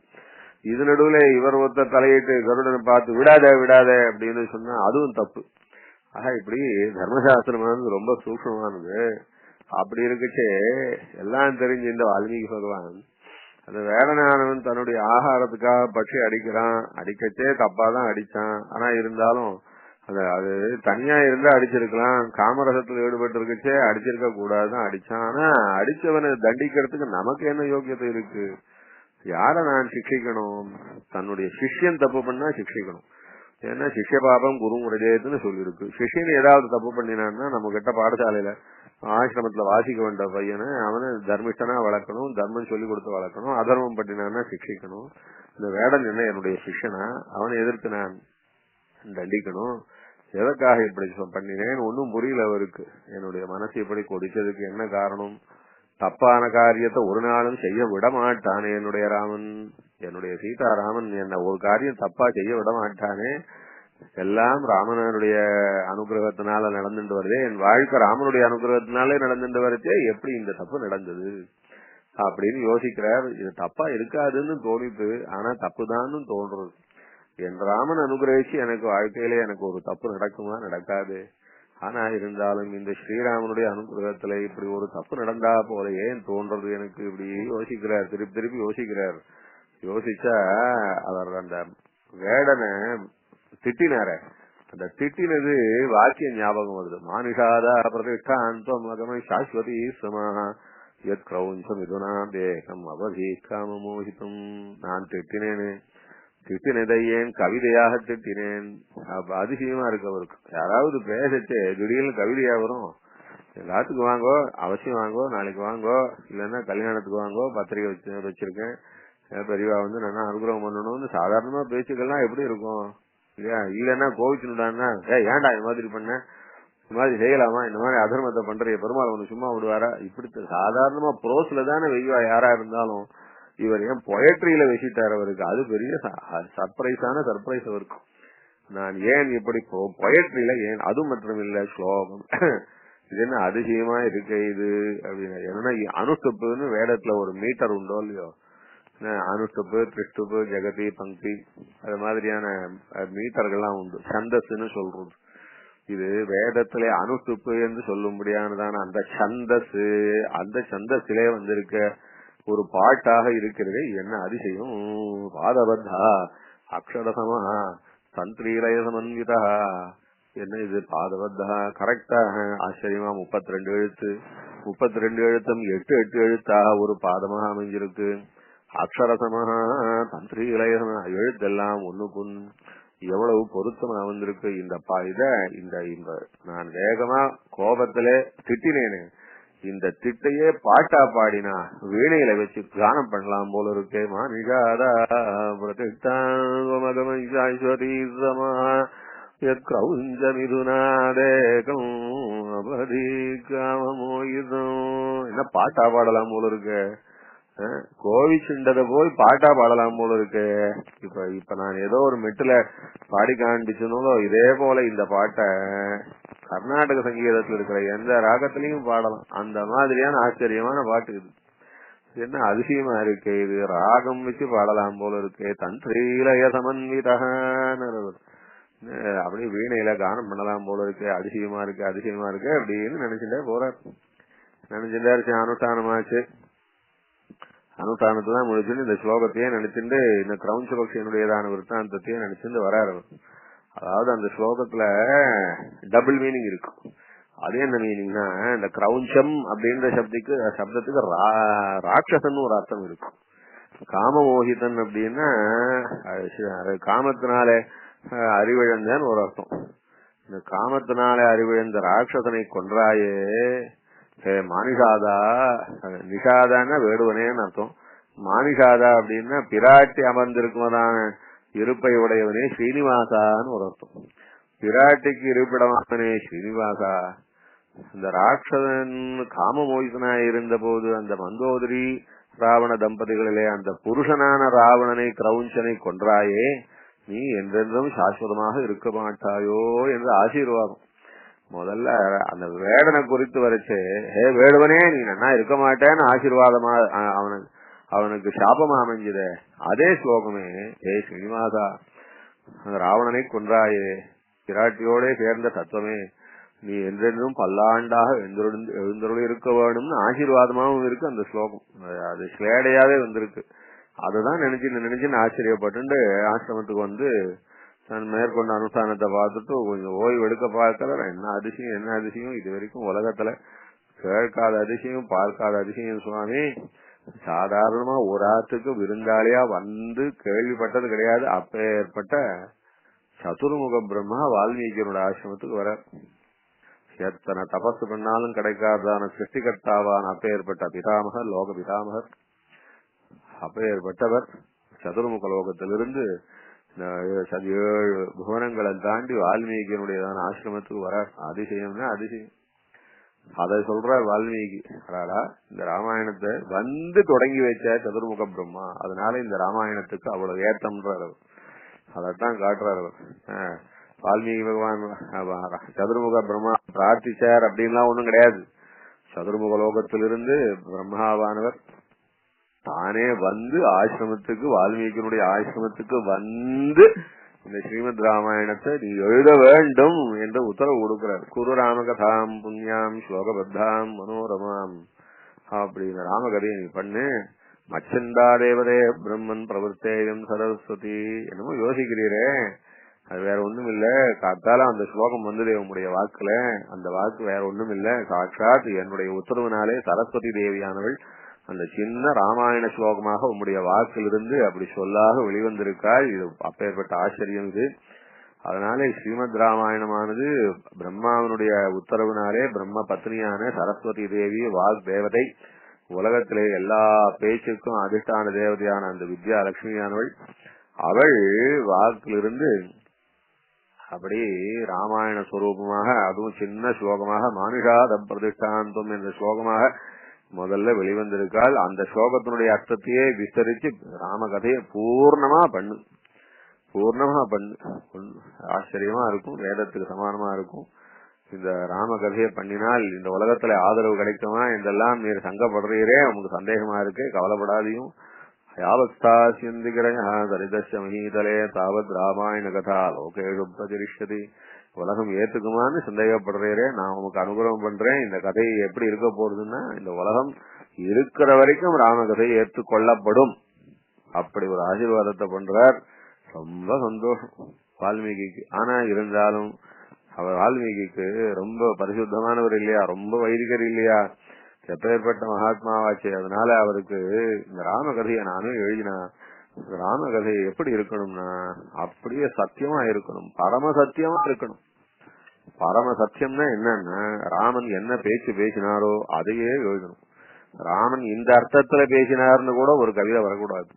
இது நடுவுல இவர் ஒருத்தர் தலையிட்டு கருடனை பார்த்து விடாத அப்படின்னு சொன்னா அதுவும் தப்பு. ஆக இப்படி தர்மசாஸ்திரமானது ரொம்ப சூக்ஷ்மமானது. அப்படி இருக்குச்சே எல்லாம் தெரிஞ்ச இந்த வால்மீகி பகவான் அந்த வேடனானவன் தன்னுடைய ஆகாரத்துக்காக பட்சி அடிக்கிறான். அடிக்கச்சே தப்பாதான் அடிச்சான். ஆனா இருந்தாலும் அது தனியா இருந்தா அடிச்சிருக்கலாம். காமரசத்துல ஈடுபட்டு இருக்குச்சே அடிச்சிருக்க கூடாதுதான் அடிச்சான். ஆனா அடிச்சவனை தண்டிக்கிறதுக்கு நமக்கு என்ன யோக்கியத்தை இருக்கு? யார நான் சிக்ஷிக்கணும்? தன்னுடைய சிஷ்யன் தப்பு பண்ணா சிக்ஷிக்கணும். ஏன்னா சிஷ்ய பாபம் குரு முறையேன்னு சொல்லிருக்கு. சிஷ்யன் ஏதாவது தப்பு பண்ணினான்னா நம்ம கிட்ட பாடசாலையில ஆசிரமத்துல வாசிக்க வேண்ட பையனை அவனை தர்மிஷ்டனா வளர்க்கணும், தர்மம் சொல்லி கொடுத்து வளர்க்கணும். அதர்மம் பண்ணினான்னா சிக்ஷிக்கணும். இந்த வேடன் என்ன என்னுடைய சிஷ்யனா, அவனை எதிர்த்து நான் தண்டிக்கணும். எதற்காக இப்படி பண்ணினேன் ஒன்னும் புரியல அவருக்கு. என்னுடைய மனசு இப்படி கொதிச்சதுக்கு என்ன காரணம்? தப்பான காரியத்தை ஒரு நாளும் செய்ய விட மாட்டானே என்னுடைய ராமன், என்னுடைய சீதாராமன். என்ன ஒரு காரியம் தப்பா செய்ய விட மாட்டானே. எல்லாம் ராமனுடைய அனுகிரகத்தினால நடந்துட்டு வருதே. என் வாழ்க்கை ராமனுடைய அனுகிரகத்தினாலே நடந்துட்டு வருதே. எப்படி இந்த தப்பு நடந்தது அப்படின்னு யோசிக்கிறார். இது தப்பா இருக்காதுன்னு தோணித்து, ஆனா தப்புதான்னு தோன்றது. என் ராமன் அனுகிரகிச்சு எனக்கு வாழ்க்கையில எனக்கு ஒரு தப்பு நடக்குமா? நடக்காது. ஆனா இருந்தாலும் இந்த ஸ்ரீராமனுடைய அனுகிரகத்துல இப்படி ஒரு தப்பு நடந்தா போல ஏன் தோன்றது எனக்கு? இப்படி யோசிக்கிறார், திருப்பி யோசிக்கிறார். யோசிச்சா அவர் அந்த வேடனை திட்டினார. அந்த திட்டினது வாக்கிய ஞாபகம் வருது. மானுஷாதா பிரதிஷ்டாந்தம் சாஸ்வதி சமஹ யத் க்ரௌஞ்சம் இதுனா தேகம் அவதி காமமோஹிதம். நான் திட்டினதை ஏன் கவிதையாக திட்டினேன். அதிசயமா இருக்கு அவருக்கு. யாராவது பேசச்சே திடீர்னு கவிதையா வரும். எல்லாத்துக்கும் வாங்கோ, அவசியம் வாங்கோ, நாளைக்கு வாங்கோ, இல்லன்னா கல்யாணத்துக்கு வாங்கோ, பத்திரிகை வச்சிருக்கேன், பெரியவா வந்து நல்லா அனுகிரகம் பண்ணணும்னு சாதாரணமா பேச்சுக்கெல்லாம் எப்படி இருக்கும் இல்லையா? இல்லன்னா கோவிச்சுடான்னா ஏன்டா இந்த மாதிரி பண்ண, இந்த மாதிரி செய்யலாமா, இந்த மாதிரி அதர்மத்தை பண்ற பெருமாள் ஒண்ணு சும்மா விடுவாரா? இப்படி சாதாரணமா புரோஸ்ல தானே வெய்வா யாரா இருந்தாலும். இவர் ஏன் பொயட்ரியில வச்சிட்டார் அவருக்கு. அது பெரிய சர்ப்ரைஸ் அவருக்கு. நான் ஏன் இப்படி பொயட்ரியில ஏன் அது மற்றும் இல்ல ஸ்லோகம் இது என்ன அதிசயமா இருக்கு இது அப்படின்னு. ஏன்னா அனுஷ்டுப்புன்னு வேடத்துல ஒரு மீட்டர் உண்டோ இல்லையோ, அனுஷ்டுப்பு, திருஷ்டுப்பு, ஜெகதி, பங்கி, அது மாதிரியான மீட்டர்கள்லாம் உண்டு. சந்தஸ்ன்னு சொல்றது. இது வேதத்திலே அனுஷ்டுப்பு என்று சொல்லும்படியானதான அந்த சந்தஸ்ஸிலே வந்திருக்க ஒரு பாட்டாக இருக்கிறது. என்ன அதிசயம்! பாதபத்தா அக்ஷரசமா தந்திரீலய சமன்விதா. என்ன இது பாதபத்தா கரெக்டாக ஆச்சரியமா 32 எழுத்து, 32 எழுத்தும் 8 எழுத்தாக ஒரு பாதமாக அமைஞ்சிருக்கு. அக்ஷரசமாக தந்திரீலய எழுத்தெல்லாம் ஒண்ணுக்கு எவ்வளவு பொருத்தமா வந்திருக்கு. இந்த நான் வேகமா கோபத்திலே திட்டினேனே, இந்த திட்டையே பாட்டா பாடினா வீணையில வச்சு கானம் பண்ணலாம் போல இருக்கே. மானிஷாதா பிரதிஷ்டாஸ்வதி சமா யத் க்ரௌஞ்சமிதுநாதேகம் அவதி காமமோஹிதம். என்ன பாட்டா பாடலாம் போல இருக்கு. கோவிச்சுண்டத போய் பாட்டா பாடலாம் போல இருக்கு. இப்ப நான் ஏதோ ஒரு மெட்டுல பாடி காண்பிச்சனோ இதே போல இந்த பாட்டை கர்நாடக சங்கீதத்துல இருக்கிற எந்த ராகத்திலையும் பாடலாம். அந்த மாதிரியான ஆச்சரியமான பாட்டு இது. என்ன அதிசயமா இருக்கு. இது ராகம் வச்சு பாடலாம் போல இருக்கு. தந்திரீலய சமன்விதா அப்படியே வீணையில கானம் பண்ணலாம் போல இருக்கு. அதிசயமா இருக்கு அப்படின்னு நினைச்சுட்டே நினைச்சுட்டாரு. அனுஷ்டானமாச்சு. அனுஷ்டானத்தான் முடிச்சுட்டு இந்த ஸ்லோகத்தையே நினைச்சுட்டு இந்த கிரௌஞ்ச பக்ஷியனுடையதான விற்த்தாந்தத்தையே நினைச்சுட்டு வராரு. அதாவது அந்த ஸ்லோகத்துல டபுள் மீனிங் இருக்கும். அது என்ன மீனிங்னா, இந்த கிரௌஞ்சம் அப்படின்ற சப்தத்துக்கு ராட்சசன் ஒரு அர்த்தம் இருக்கும். காமமோகிதன் அப்படின்னா காமத்தினால அறிவிழந்தேன்னு ஒரு அர்த்தம். இந்த காமத்தினாலே அறிவிழந்த ராட்சசனை கொன்றாயே மானிஷாதா. நிஷாதான்னா வேடுவனேன்னு அர்த்தம். மானிஷாதா அப்படின்னா பிராட்டி அமர்ந்திருக்குவதான இருப்பை உடையவனே ஸ்ரீனிவாசான்னு ஒரு அர்த்தம். பிராட்டிக்கு இருப்பிடமானே ஸ்ரீனிவாசா. அந்த ராட்சதன் காமமோகிதனாய் இருந்த போது அந்த மந்தோதரி ராவண தம்பதிகளிலே அந்த புருஷனான ராவணனை கிரௌஞ்சனை கொன்றாயே, நீ என்றென்றும் சாஸ்வதமாக இருக்க மாட்டாயோ என்று ஆசீர்வாதம். முதல்ல அந்த வேடனை குறித்து வரைச்சே, ஹே வேடுவனே நீ நன்னா இருக்க மாட்டேன்னு ஆசீர்வாதமா அவனுக்கு சாபமா அமைஞ்சதே. அதே ஸ்லோகமே, ஹே ஸ்ரீனிவாசா ராவணனை கொன்றாயே, பிராட்டியோட சேர்ந்த தத்துவமே, நீ என்றென்றும் பல்லாண்டாக எழுந்தருள் இருக்க வேணும்னு ஆசீர்வாதமாவும் இருக்கு அந்த ஸ்லோகம். அது ஸ்லேடையாவே வந்திருக்கு. அதுதான் நினைச்சு ஆச்சரியப்பட்டு ஆசிரமத்துக்கு வந்து நான் மேற்கொண்ட அனுஷ்டானத்தை பார்த்துட்டு கொஞ்சம் ஓய்வு எடுக்க பார்க்கிற. என்ன அதிசயம் இது வரைக்கும் உலகத்துல கேட்காத அதிசயம், பார்க்காத அதிசயம் சுவாமி. சாதாரணமா ஒரு ஆத்துக்கு விருந்தாளியா வந்து கேள்விப்பட்டது கிடையாது. அப்ப ஏற்பட்ட சதுர்முக பிரம்மா வால்மீகியோட ஆசிரமத்துக்கு வர, எத்தனை தபசு பண்ணாலும் கிடைக்காதான சிருஷ்டிகர்த்தாவான அப்பேற்பட்ட பிதாமகர், லோக பிதாமகர், அப்பேற்பட்டவர் சதுர்முக லோகத்திலிருந்து 7 புவனங்களை தாண்டி வால்மீகியனுடையதான ஆசிரமத்துக்கு வர. அதிசயம்னா அதிசயம். அதை சொல்ற வால்மீகி. இந்த ராமாயணத்தை வந்து தொடங்கி வச்ச சதுர்முக பிரம்மா. அதனால இந்த ராமாயணத்துக்கு அவ்வளவு ஏற்றம்ன்றார். அதத்தான் காட்டுறாரு. வால்மீகி பகவான் சதுர்முக பிரம்மா பிரார்த்திச்சார் அப்படின்லாம் ஒண்ணும் கிடையாது. சதுர்முக லோகத்திலிருந்து பிரம்மாவானவர் தானே வந்து ஆசிரமத்துக்கு, வால்மீகியினுடைய ஆசிரமத்துக்கு வந்து இந்த ஸ்ரீமத் ராமாயணத்தை நீ எழுத வேண்டும் என்று உத்தரவு கொடுக்கிறார். குரு ராமகதாம் புண்ணியாம் ஸ்லோகபத்தாம் மனோரமாம் அப்படின்னு ராமகதையை நீ பண்ணு. மச்சந்தா தேவதே பிரம்மன் பிரவர்த்தேயம் சரஸ்வதி என்னமோ யோசிக்கிறீரே, அது வேற ஒண்ணும் இல்ல. காத்தால அந்த ஸ்லோகம் வந்ததே உங்களுடைய வாக்குல. அந்த வாக்கு வேற ஒண்ணும் இல்ல, சாட்சாத் என்னுடைய உத்தரவுனாலே சரஸ்வதி தேவியானவள் அந்த சின்ன ராமாயண ஸ்லோகமாக உங்களுடைய வாக்கிலிருந்து அப்படி சொல்லாக வெளிவந்திருக்காள். இது அப்பேற்பட்ட ஆச்சரியம் இது. அதனால ஸ்ரீமத் ராமாயணமானது பிரம்மாவனுடைய உத்தரவுனாலே பிரம்ம பத்னியான சரஸ்வதி தேவி வாக் தேவதை, உலகத்திலே எல்லா பேச்சுக்கும் அதிஷ்டான தேவதையான அந்த வித்யா லட்சுமியானவள், அவள் வாக்கிலிருந்து அப்படி ராமாயண ஸ்வரூபமாக, அதுவும் சின்ன ஸ்லோகமாக மானுஷாத பிரதிஷ்டாந்தம் என்ற ஸ்லோகமாக முதல்ல வெளிவந்திருக்காள். அந்த ஸ்லோகத்தினுடைய அர்த்தத்தையே விஸ்தரிச்சு ராமகதையை பூர்ணமா பண்ணு. ஆச்சரியமா இருக்கும், வேதத்துக்கு சமானமா இருக்கும். இந்த ராமகதையை பண்ணினால் இந்த உலகத்துல ஆதரவு கிடைக்குமா என்றெல்லாம் நீர் சங்கப்படுறீரே, உங்களுக்கு சந்தேகமா இருக்கு. கவலைப்படாதையும். யாவத்தாசியந்திகரீதலே தாவத் ராமாயண கதா லோகேஷு பிரதிஷ்டதி. உலகம் ஏத்துக்குமான்னு சந்தேகப்படுறீரே, நான் உங்களுக்கு அனுகிரகம் பண்றேன். இந்த கதை எப்படி இருக்க போறதுன்னா, இந்த உலகம் இருக்கிற வரைக்கும் ராமகதை ஏற்றுக்கொள்ளப்படும். அப்படி ஒரு ஆசீர்வாதத்தை பண்றார். ரொம்ப சந்தோஷம் வால்மீகிக்கு. ஆனா இருந்தாலும் அவர் வால்மீகிக்கு ரொம்ப பரிசுத்தமானவர் இல்லையா, ரொம்ப வைதிகர் இல்லையா, எப்பேற்பட்ட மகாத்மாவாச்சு. அதனால அவருக்கு இந்த ராமகதையை நானும் எழுதினா, ராமகதை எப்படி இருக்கணும்னா அப்படியே சத்தியமா இருக்கணும், பரம சத்தியமா இருக்கணும். பரம சத்தியம்னா என்னன்னா, ராமன் என்ன பேச்சு பேசினாரோ அதையே எழுதணும். ராமன் இந்த அர்த்தத்துல பேசினார்னு கூட ஒரு கவிதை வரக்கூடாது.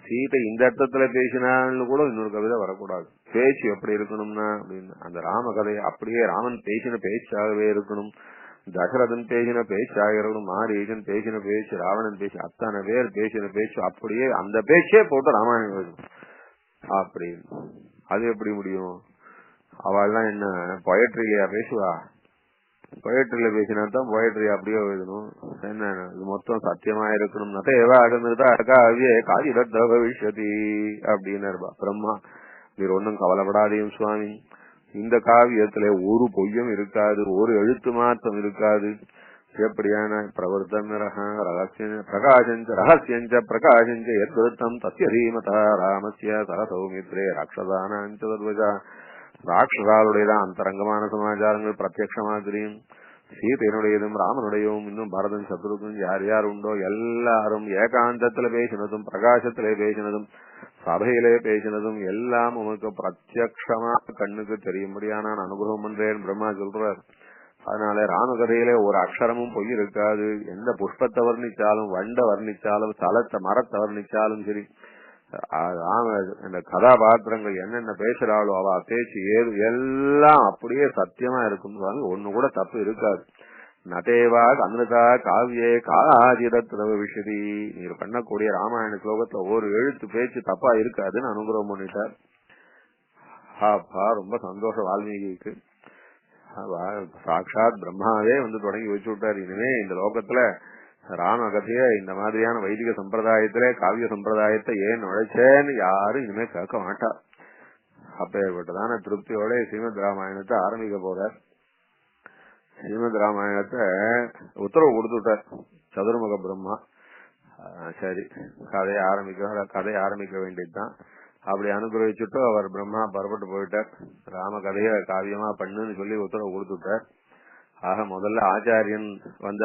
சீதை இந்த அர்த்தத்துல பேசினான்னு கூட இன்னொரு கவிதை வரக்கூடாது. பேச்சு எப்படி இருக்கணும்னா அப்படின்னு அந்த ராமகதையை அப்படியே ராமன் பேசின பேச்சாகவே இருக்கணும். தசரதன் பேசின பேச்சாக இருக்கணும், மாரீசன் பேசின பேச்சு, ராவணன் பேச்சு, அத்தனை பேர் பேசின பேச்சு அப்படியே அந்த பேச்சே போட்டு ராமாயணம் எழுதணும் அப்படின்னு. அது எப்படி முடியும்? அவள்லாம் என்ன பொயட்ரிலையா பேசுவா? பொயட்ரியில பேசினாத்தான் பொயட்ரி அப்படியே எழுதணும். என்ன இது மொத்தம் சத்தியமா இருக்கணும். பவிஷ்யதி அப்படின்னு பிரம்மா. நீர் ஒன்னும் கவலைப்படாதையும் சுவாமி, இந்த காவியத்துல ஒரு பொய்யும் இருக்காது, ஒரு எழுத்து மாற்றம் இருக்காது. எப்படியான பிரவர்த்தன் ரகசியஞ்ச பிரகாசஞ்ச எத்வருத்தம் தஸ்ய தீமதா ராமஸ்ய சரசௌமித்ரே ராட்சதானாஞ்ச. ராட்சசாலுடையதான் அந்தரங்கமான சமாச்சாரங்கள் பிரத்யட்சமா தெரியும். சீதையனுடையதும் ராமனுடையவும் இன்னும் பரதன் சத்ருக்கும் யார் யார் உண்டோ எல்லாரும் ஏகாந்தத்துல பேசினதும் பிரகாசத்திலே பேசினதும் சபையிலே பேசினதும் எல்லாம் உமக்கு பிரத்யக்ஷமா கண்ணுக்கு தெரியும்படியா நான் அனுகிரகம் பண்றேன் பிரம்மா சொல்றார். அதனால ராமகதையிலே ஒரு அக்ஷரமும் பொய் இருக்காது. எந்த புஷ்பத்தை வர்ணிச்சாலும், வண்ட வர்ணிச்சாலும், தலத்தை மரத்தை வர்ணிச்சாலும் சரி, இந்த கதாபாத்திரங்கள் என்னென்ன பேசுறாளோ அவ பேச்சு எல்லாம் அப்படியே சத்தியமா இருக்கும். ஒண்ணு கூட தப்பு இருக்காது. நதேவா அமிர்தா காவியே காஜிரத்ரவ விஷதி. நீர் பண்ணக்கூடிய ராமாயண ஸ்லோகத்துல ஒரு எழுத்து பேச்சு தப்பா இருக்காதுன்னு அனுகிரகம் பண்ணிட்டார். ரொம்ப சந்தோஷம் வால்மீகிக்கு. சாட்சாத் பிரம்மாவே தொடங்கி வச்சு விட்டார். இனிமே இந்த லோகத்துல ராமகதைய இந்த மாதிரியான வைதிக சம்பிரதாயத்திலே காவிய சம்பிரதாயத்தை ஏன் நுழைச்சேன்னு யாரும் இனிமே கேட்க மாட்டார். அப்பேற்பட்டதான திருப்தியோட ஸ்ரீமத் ராமாயணத்தை ஆரம்பிக்க போறார். ஸ்ரீமத் ராமாயணத்தை உத்தரவு கொடுத்துட்டார் சதுர்முக பிரம்மா. சரி, கதையை ஆரம்பிக்க வேண்டியதுதான். அப்படி அனுகிரகிச்சுட்டு அவர் பிரம்மா புறப்பட்டு போயிட்டார். ராம கதைய காவியமா பண்ணுன்னு சொல்லி உத்தரவு கொடுத்துட்டார். ஆக முதல்ல ஆச்சாரியன்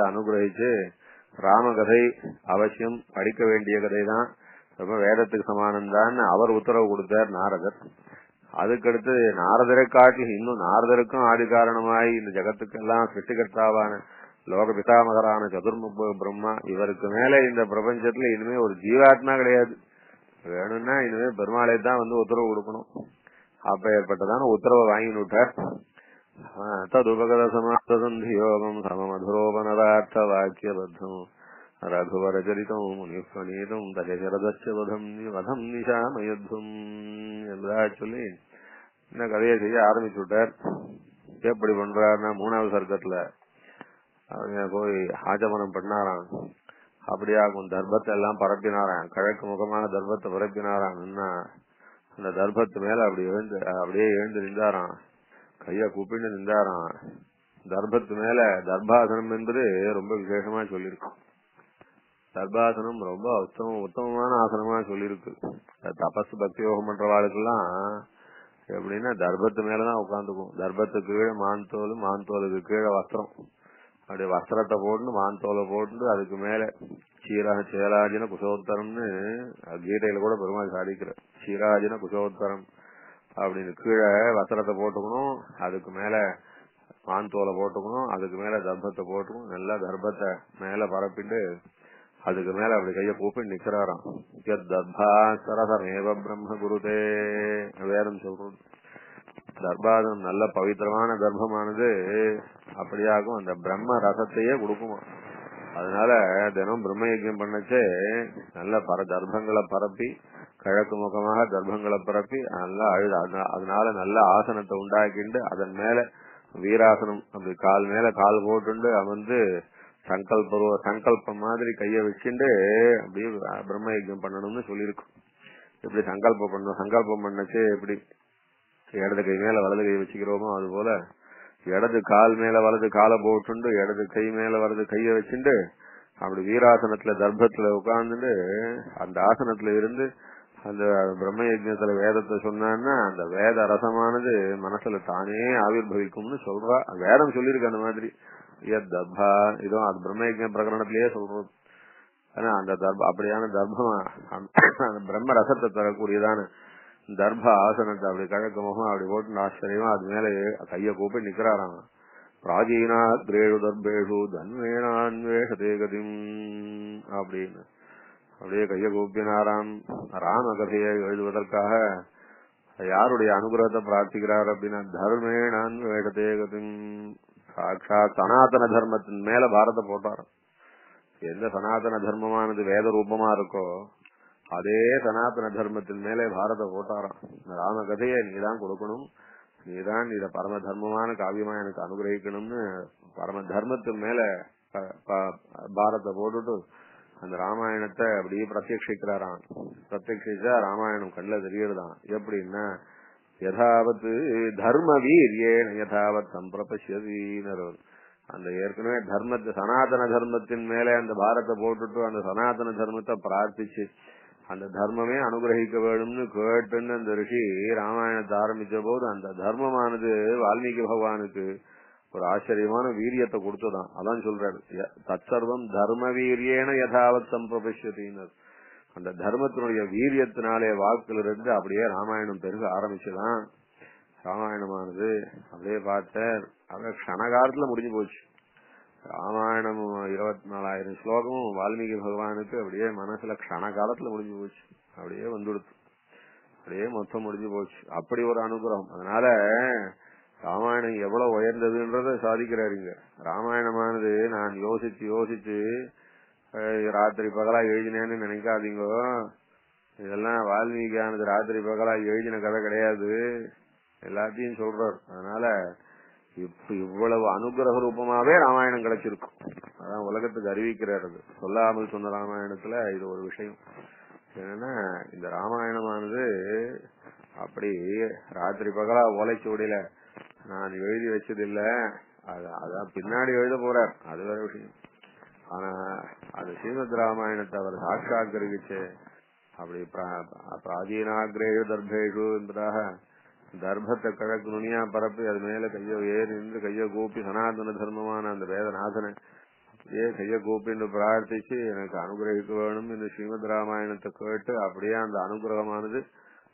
அனுகிரகிச்சு ராமகதை அவசியம் படிக்க வேண்டிய கதை தான், ரொம்ப வேதத்துக்கு சமானம்தான் அவர் உத்தரவு கொடுத்தார் நாரதர். அதுக்கடுத்து நாரதரை காட்டி இன்னும் நாரதருக்கும் ஆதி காரணமாய் இந்த ஜகத்துக்கெல்லாம் சிருஷ்டிகர்த்தாவான லோக பிதாமகரான சதுர்முக பிரம்மா, இவருக்கு மேல இந்த பிரபஞ்சத்துல இனிமே ஒரு ஜீவாத்மா கிடையாது. வேணும்னா இனிமே பெருமாளை தான் உத்தரவு கொடுக்கணும். அப்ப ஏற்பட்டதான உத்தரவை வாங்கினுட்டார். ததுபகத சமாப்தந்தி யோகம் சமமதுரோபனதார்த்த வாக்கியபத்தம் ரகுவர சரிதம் முனிஃபனீதம் வதம் நிஷாமயுத்தம் என்றா சொல்லி இந்த கதையை செய்ய ஆரம்பிச்சு விட்டார். எப்படி பண்றாருன்னா, 3வது சர்க்கத்துல அவங்க போய் ஆச்சமனம் பண்ணாராம். அப்படியாகும் தர்பத்தை எல்லாம் பரப்பினாராம். கிழக்கு முகமான தர்பத்தை பரப்பினாராம். அந்த தர்பத்து மேல அப்படியே எழுந்து நின்றாராம். கைய கூப்பிட்டு நின்றாராம். தர்பத்து மேல தர்பாசனம் என்பது ரொம்ப விசேஷமா சொல்லியிருக்கும். தர்பாசனம் ரொம்ப உத்தமமான ஆசனமா சொல்லியிருக்கு. தபசு பக்தி யோகம் பண்றவாளுக்கெல்லாம் எப்படின்னா தர்பத்து மேலதான் உட்காந்துக்கும். தர்பத்துக்கு கீழே மான்தோல், மான்தோலுக்கு கீழே வஸ்திரம். அப்படி வஸ்திரத்தை போட்டு மான்தோலை போட்டு அதுக்கு மேல சேராஜன குசோத்தரம்னு கீதையில கூட பெருமாள் சாதிக்கிற சீராஜன குசோத்தரம் அப்படின்னு கீழே வஸ்திரத்தை போட்டுக்கணும், அதுக்கு மேல மான்தோலை போட்டுக்கணும், அதுக்கு மேல தர்பத்தை போட்டுக்கணும். நல்லா தர்பத்தை மேல பரப்பிட்டு அதுக்கு மேல அப்படி கைய கூப்பிட்டு நிக்கிறாராம். தர்பாசரசமேவ பிரம்ம குருதே வேதம் சொல்றது. தர்பாதம் நல்ல பவித்திரமான தர்பமானது அப்படியாகும் அந்த பிரம்ம ரசத்தையே கொடுக்குமா. அதனால தினம் பிரம்ம யஜ்யம் பண்ணச்சே நல்ல தர்பங்களை பரப்பி, கிழக்கு முகமாக தர்பங்களை பரப்பி நல்லா அதனால நல்ல ஆசனத்தை உண்டாக்கிண்டு அதன் மேல வீராசனம் அப்படி கால் மேல கால் போட்டு அமர்ந்து சங்கல்பம் மாதிரி கைய வச்சுட்டு அப்படியே பிரம்ம யஜ்யம் பண்ணணும்னு சொல்லியிருக்கும். எப்படி சங்கல்பம் பண்ணச்சு எப்படி இடது கை மேல வலது கை வச்சுக்கிறோமோ அது போல இடது கால் மேல வலது காலை போட்டுண்டு இடது கை மேல வலது கைய வச்சுட்டு அப்படி வீராசனத்துல தர்பத்துல உட்கார்ந்துட்டு அந்த ஆசனத்துல இருந்து அந்த பிரம்ம யஜ்யத்துல வேதத்தை சொன்னான்னா அந்த வேத ரசமானது மனசுல தானே ஆவிர்வவிக்கும்னு சொல்றா. வேதம் சொல்லியிருக்கு அந்த மாதிரி. தர்பா இதோ அது பிரம்ம யஜ்ய பிரகரணத்திலேயே சொல்றது. ஆனா அந்த அப்படியான தர்பமா அந்த பிரம்ம ரசத்தை தரக்கூடியதான தர்ப ஆசனத்தை அப்படி கிழக்கு முகம் அப்படி போட்டு ஆச்சரியமா அது மேல கைய கூப்பி நிக்கிறாராம். பிராச்சீனா கிரேடு தர்பேஷு தன்வேனான்வேஷதே கதிம் அப்படின்னு அப்படியே கைய கூப்பினாராம். ராம கதையை எழுதுவதற்காக யாருடைய அனுகிரகத்தை பிரார்த்திக்கிறார் அப்படின்னா தர்மேனான்வேஷதே கதிம் சாட்சாத் சனாதன தர்மத்தின் மேல பாரத போட்டாராம். எந்த சனாதன தர்மமானது வேத ரூபமா இருக்கோ அதே சனாதன தர்மத்தின் மேலே பாரத போட்டாராம். ராம கதையை நீதான் கொடுக்கணும், நீதான் இத பரம தர்மமான காவியமா எனக்கு அனுகிரகிக்கணும்னு பரம தர்மத்தின் மேல பாரத போட்டுட்டு அந்த ராமாயணத்தை அப்படியே பிரத்யக்ஷிக்கிறாராம். பிரத்யக்ஷிச்சா ராமாயணம் கண்ணுல தெரியுதுதான். எப்படின்னா யதாவத் தர்ம வீரியேன யதாவத் சம்பிரபஷ்யதீனர். அந்த ஏற்கனவே தர்மத்தை சனாதன தர்மத்தின் மேல அந்த பாரத்தை போட்டுட்டு அந்த சனாதன தர்மத்தை பிரார்த்திச்சு அந்த தர்மமே அனுகிரகிக்க வேணும்னு கேட்டுன்னு அந்த ரிஷி ராமாயணத்தை ஆரம்பிச்ச போது அந்த தர்மமானது வால்மீகி பகவானுக்கு ஒரு ஆச்சரியமான வீரியத்தை கொடுத்துதான். அதான் சொல்றாரு தற்சர்வம் தர்ம வீரியேன யதாவத் சம்பிரபஷ்யதீனர். அந்த தர்மத்தினுடைய வீரியத்தினாலே வாக்கிலிருந்து அப்படியே ராமாயணம் பெருக ஆரம்பிச்சுதான். ராமாயணமானது அப்படியே பார்த்தார், அத க்ஷணகாலத்துல முடிஞ்சு போச்சு. ராமாயணம் 24,000 ஸ்லோகமும் வால்மீகி பகவானுக்கு அப்படியே மனசுல க்ஷண காலத்துல முடிஞ்சு போச்சு. அப்படியே வந்துடுத்து, அப்படியே மொத்தம் முடிஞ்சு போச்சு. அப்படி ஒரு அனுகிரகம். அதனால ராமாயணம் எவ்வளவு உயர்ந்ததுன்றத சாதிக்கிறாருங்க. ராமாயணமானது நான் யோசிச்சு யோசிச்சு ராத்திரி பகலா எழுதினேன்னு நினைக்காதீங்க. இதெல்லாம் வால்மீகியானது ராத்திரி பகலா எழுதின கதை கிடையாது, எல்லாத்தையும் சொல்றார். அதனால இவ்வளவு அனுகிரக ரூபமாவே ராமாயணம் கிடைச்சிருக்கும். அதான் உலகத்துக்கு அறிவிக்கிறார். அது சொல்லாமல் சொன்ன ராமாயணத்துல இது ஒரு விஷயம் என்னன்னா, இந்த ராமாயணமானது அப்படி ராத்திரி பகலா ஓலைச்சுவடியில நான் எழுதி வச்சது இல்ல, அதான் பின்னாடி எழுத போறார், அது வேற விஷயம். ஆனா அது ஸ்ரீமத் ராமாயணத்தை அவர் சாட்சாத்கரிச்சு அப்படி பிராதீனாகிரேஷு தர்பேஷு என்பதாக தர்பத்தை கிழக்கு நுனியா பரப்பி அது மேல கைய ஏறி நின்று கைய கூப்பி சனாதன தர்மமான அந்த வேதநாதனை அப்படியே கைய கூப்பின்னு பிரார்த்திச்சு எனக்கு அனுகிரகிக்க வேணும் என்று ஸ்ரீமத் ராமாயணத்தை கேட்டு அப்படியே அந்த அனுகிரகமானது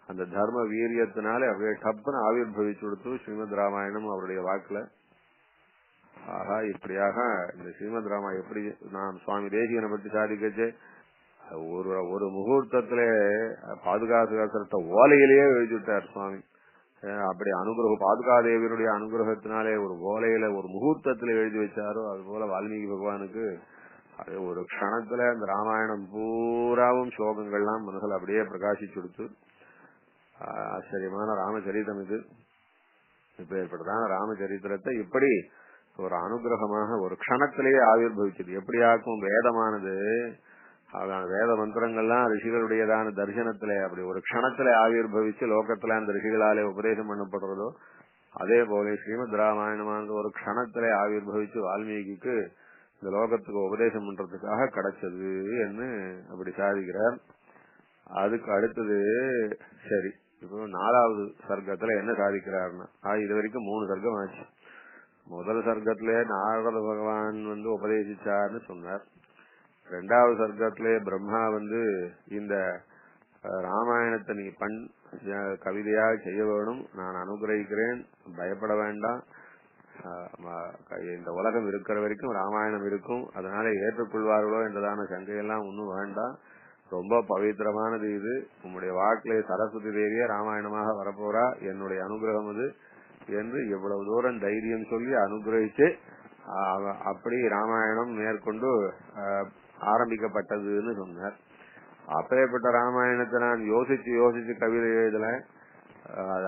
அந்த தர்ம வீரியத்தினாலே அப்படியே டப்புன்னு ஆவிர்வவிச்சு கொடுத்து ஸ்ரீமத் ராமாயணம் அவருடைய வாக்குல. ஆகா, இப்படியாக இந்த ஸ்ரீமத் ராமா எப்படி நாம் சுவாமி தேசிகனை பற்றி சாதிக்கச்சு ஒரு முகூர்த்தத்திலே பாதுகாசகத்தை ஓலையிலேயே எழுதிவிட்டார் சுவாமி. அப்படி அனுகிரகம் பாதுகாதேவியருடைய அனுகிரகத்தினாலே ஒரு ஓலையில ஒரு முகூர்த்தத்துல எழுதி வச்சாரோ அது போல வால்மீகி பகவானுக்கு அது ஒரு க்ஷணத்துல அந்த ராமாயணம் பூராவும் ஸ்லோகங்கள்லாம் மனசுல அப்படியே பிரகாசிச்சு கொடுத்து ஆச்சரியமான ராமச்சரிதம் இது. இப்ப ஏற்பட்டதான ராமச்சரித்திரத்தை இப்படி ஒரு அனுகிரகமாக ஒரு க்ஷணத்திலேயே ஆவிர்வவிச்சது. எப்படியாக்கும் வேதமானது வேத மந்திரங்கள்லாம் ரிஷிகளுடையதான தரிசனத்திலே அப்படி ஒரு க்ஷணத்திலே ஆவிர்வவிச்சு லோகத்துல அந்த ரிஷிகளாலே உபதேசம் பண்ணப்படுறதோ அதே போல ஸ்ரீமத் ராமாயணமானது ஒரு க்ஷணத்திலே ஆவிர்வவிச்சு வால்மீகிக்கு இந்த லோகத்துக்கு உபதேசம் பண்றதுக்காக கிடைச்சது என்று அப்படி சாதிக்கிறார். அதுக்கு அடுத்தது சரி, இப்போ 4வது சர்க்கத்துல என்ன சாதிக்கிறார்னா, இது வரைக்கும் 3 சர்க்கம் ஆச்சு. முதல் சர்க்கத்திலே நாரத பகவான் உபதேசிச்சார்னு சொன்னார். 2வது சர்க்கத்திலே பிரம்மா இந்த ராமாயணத்தை நீ கவிதையாக செய்ய வேணும், நான் அனுகிரகிக்கிறேன், பயப்பட வேண்டாம், இந்த உலகம் இருக்கிற வரைக்கும் ராமாயணம் இருக்கும், அதனால ஏற்றுக்கொள்வார்களோ என்றதான சங்கையெல்லாம் ஒன்னும் வேண்டாம், ரொம்ப பவித்திரமானது இது, உங்களுடைய வாக்கிலே சரஸ்வதி தேவியே ராமாயணமாக வரப்போறா, என்னுடைய அனுகிரகம் அது என்று எவ்வளவு தூரம் தைரியம் சொல்லி அனுகிரகிச்சு அப்படி ராமாயணம் மேற்கொண்டு ஆரம்பிக்கப்பட்டதுன்னு சொன்னார். அப்பேற்பட்ட ராமாயணத்தை நான் யோசிச்சு யோசிச்சு கவிதை எழுதல,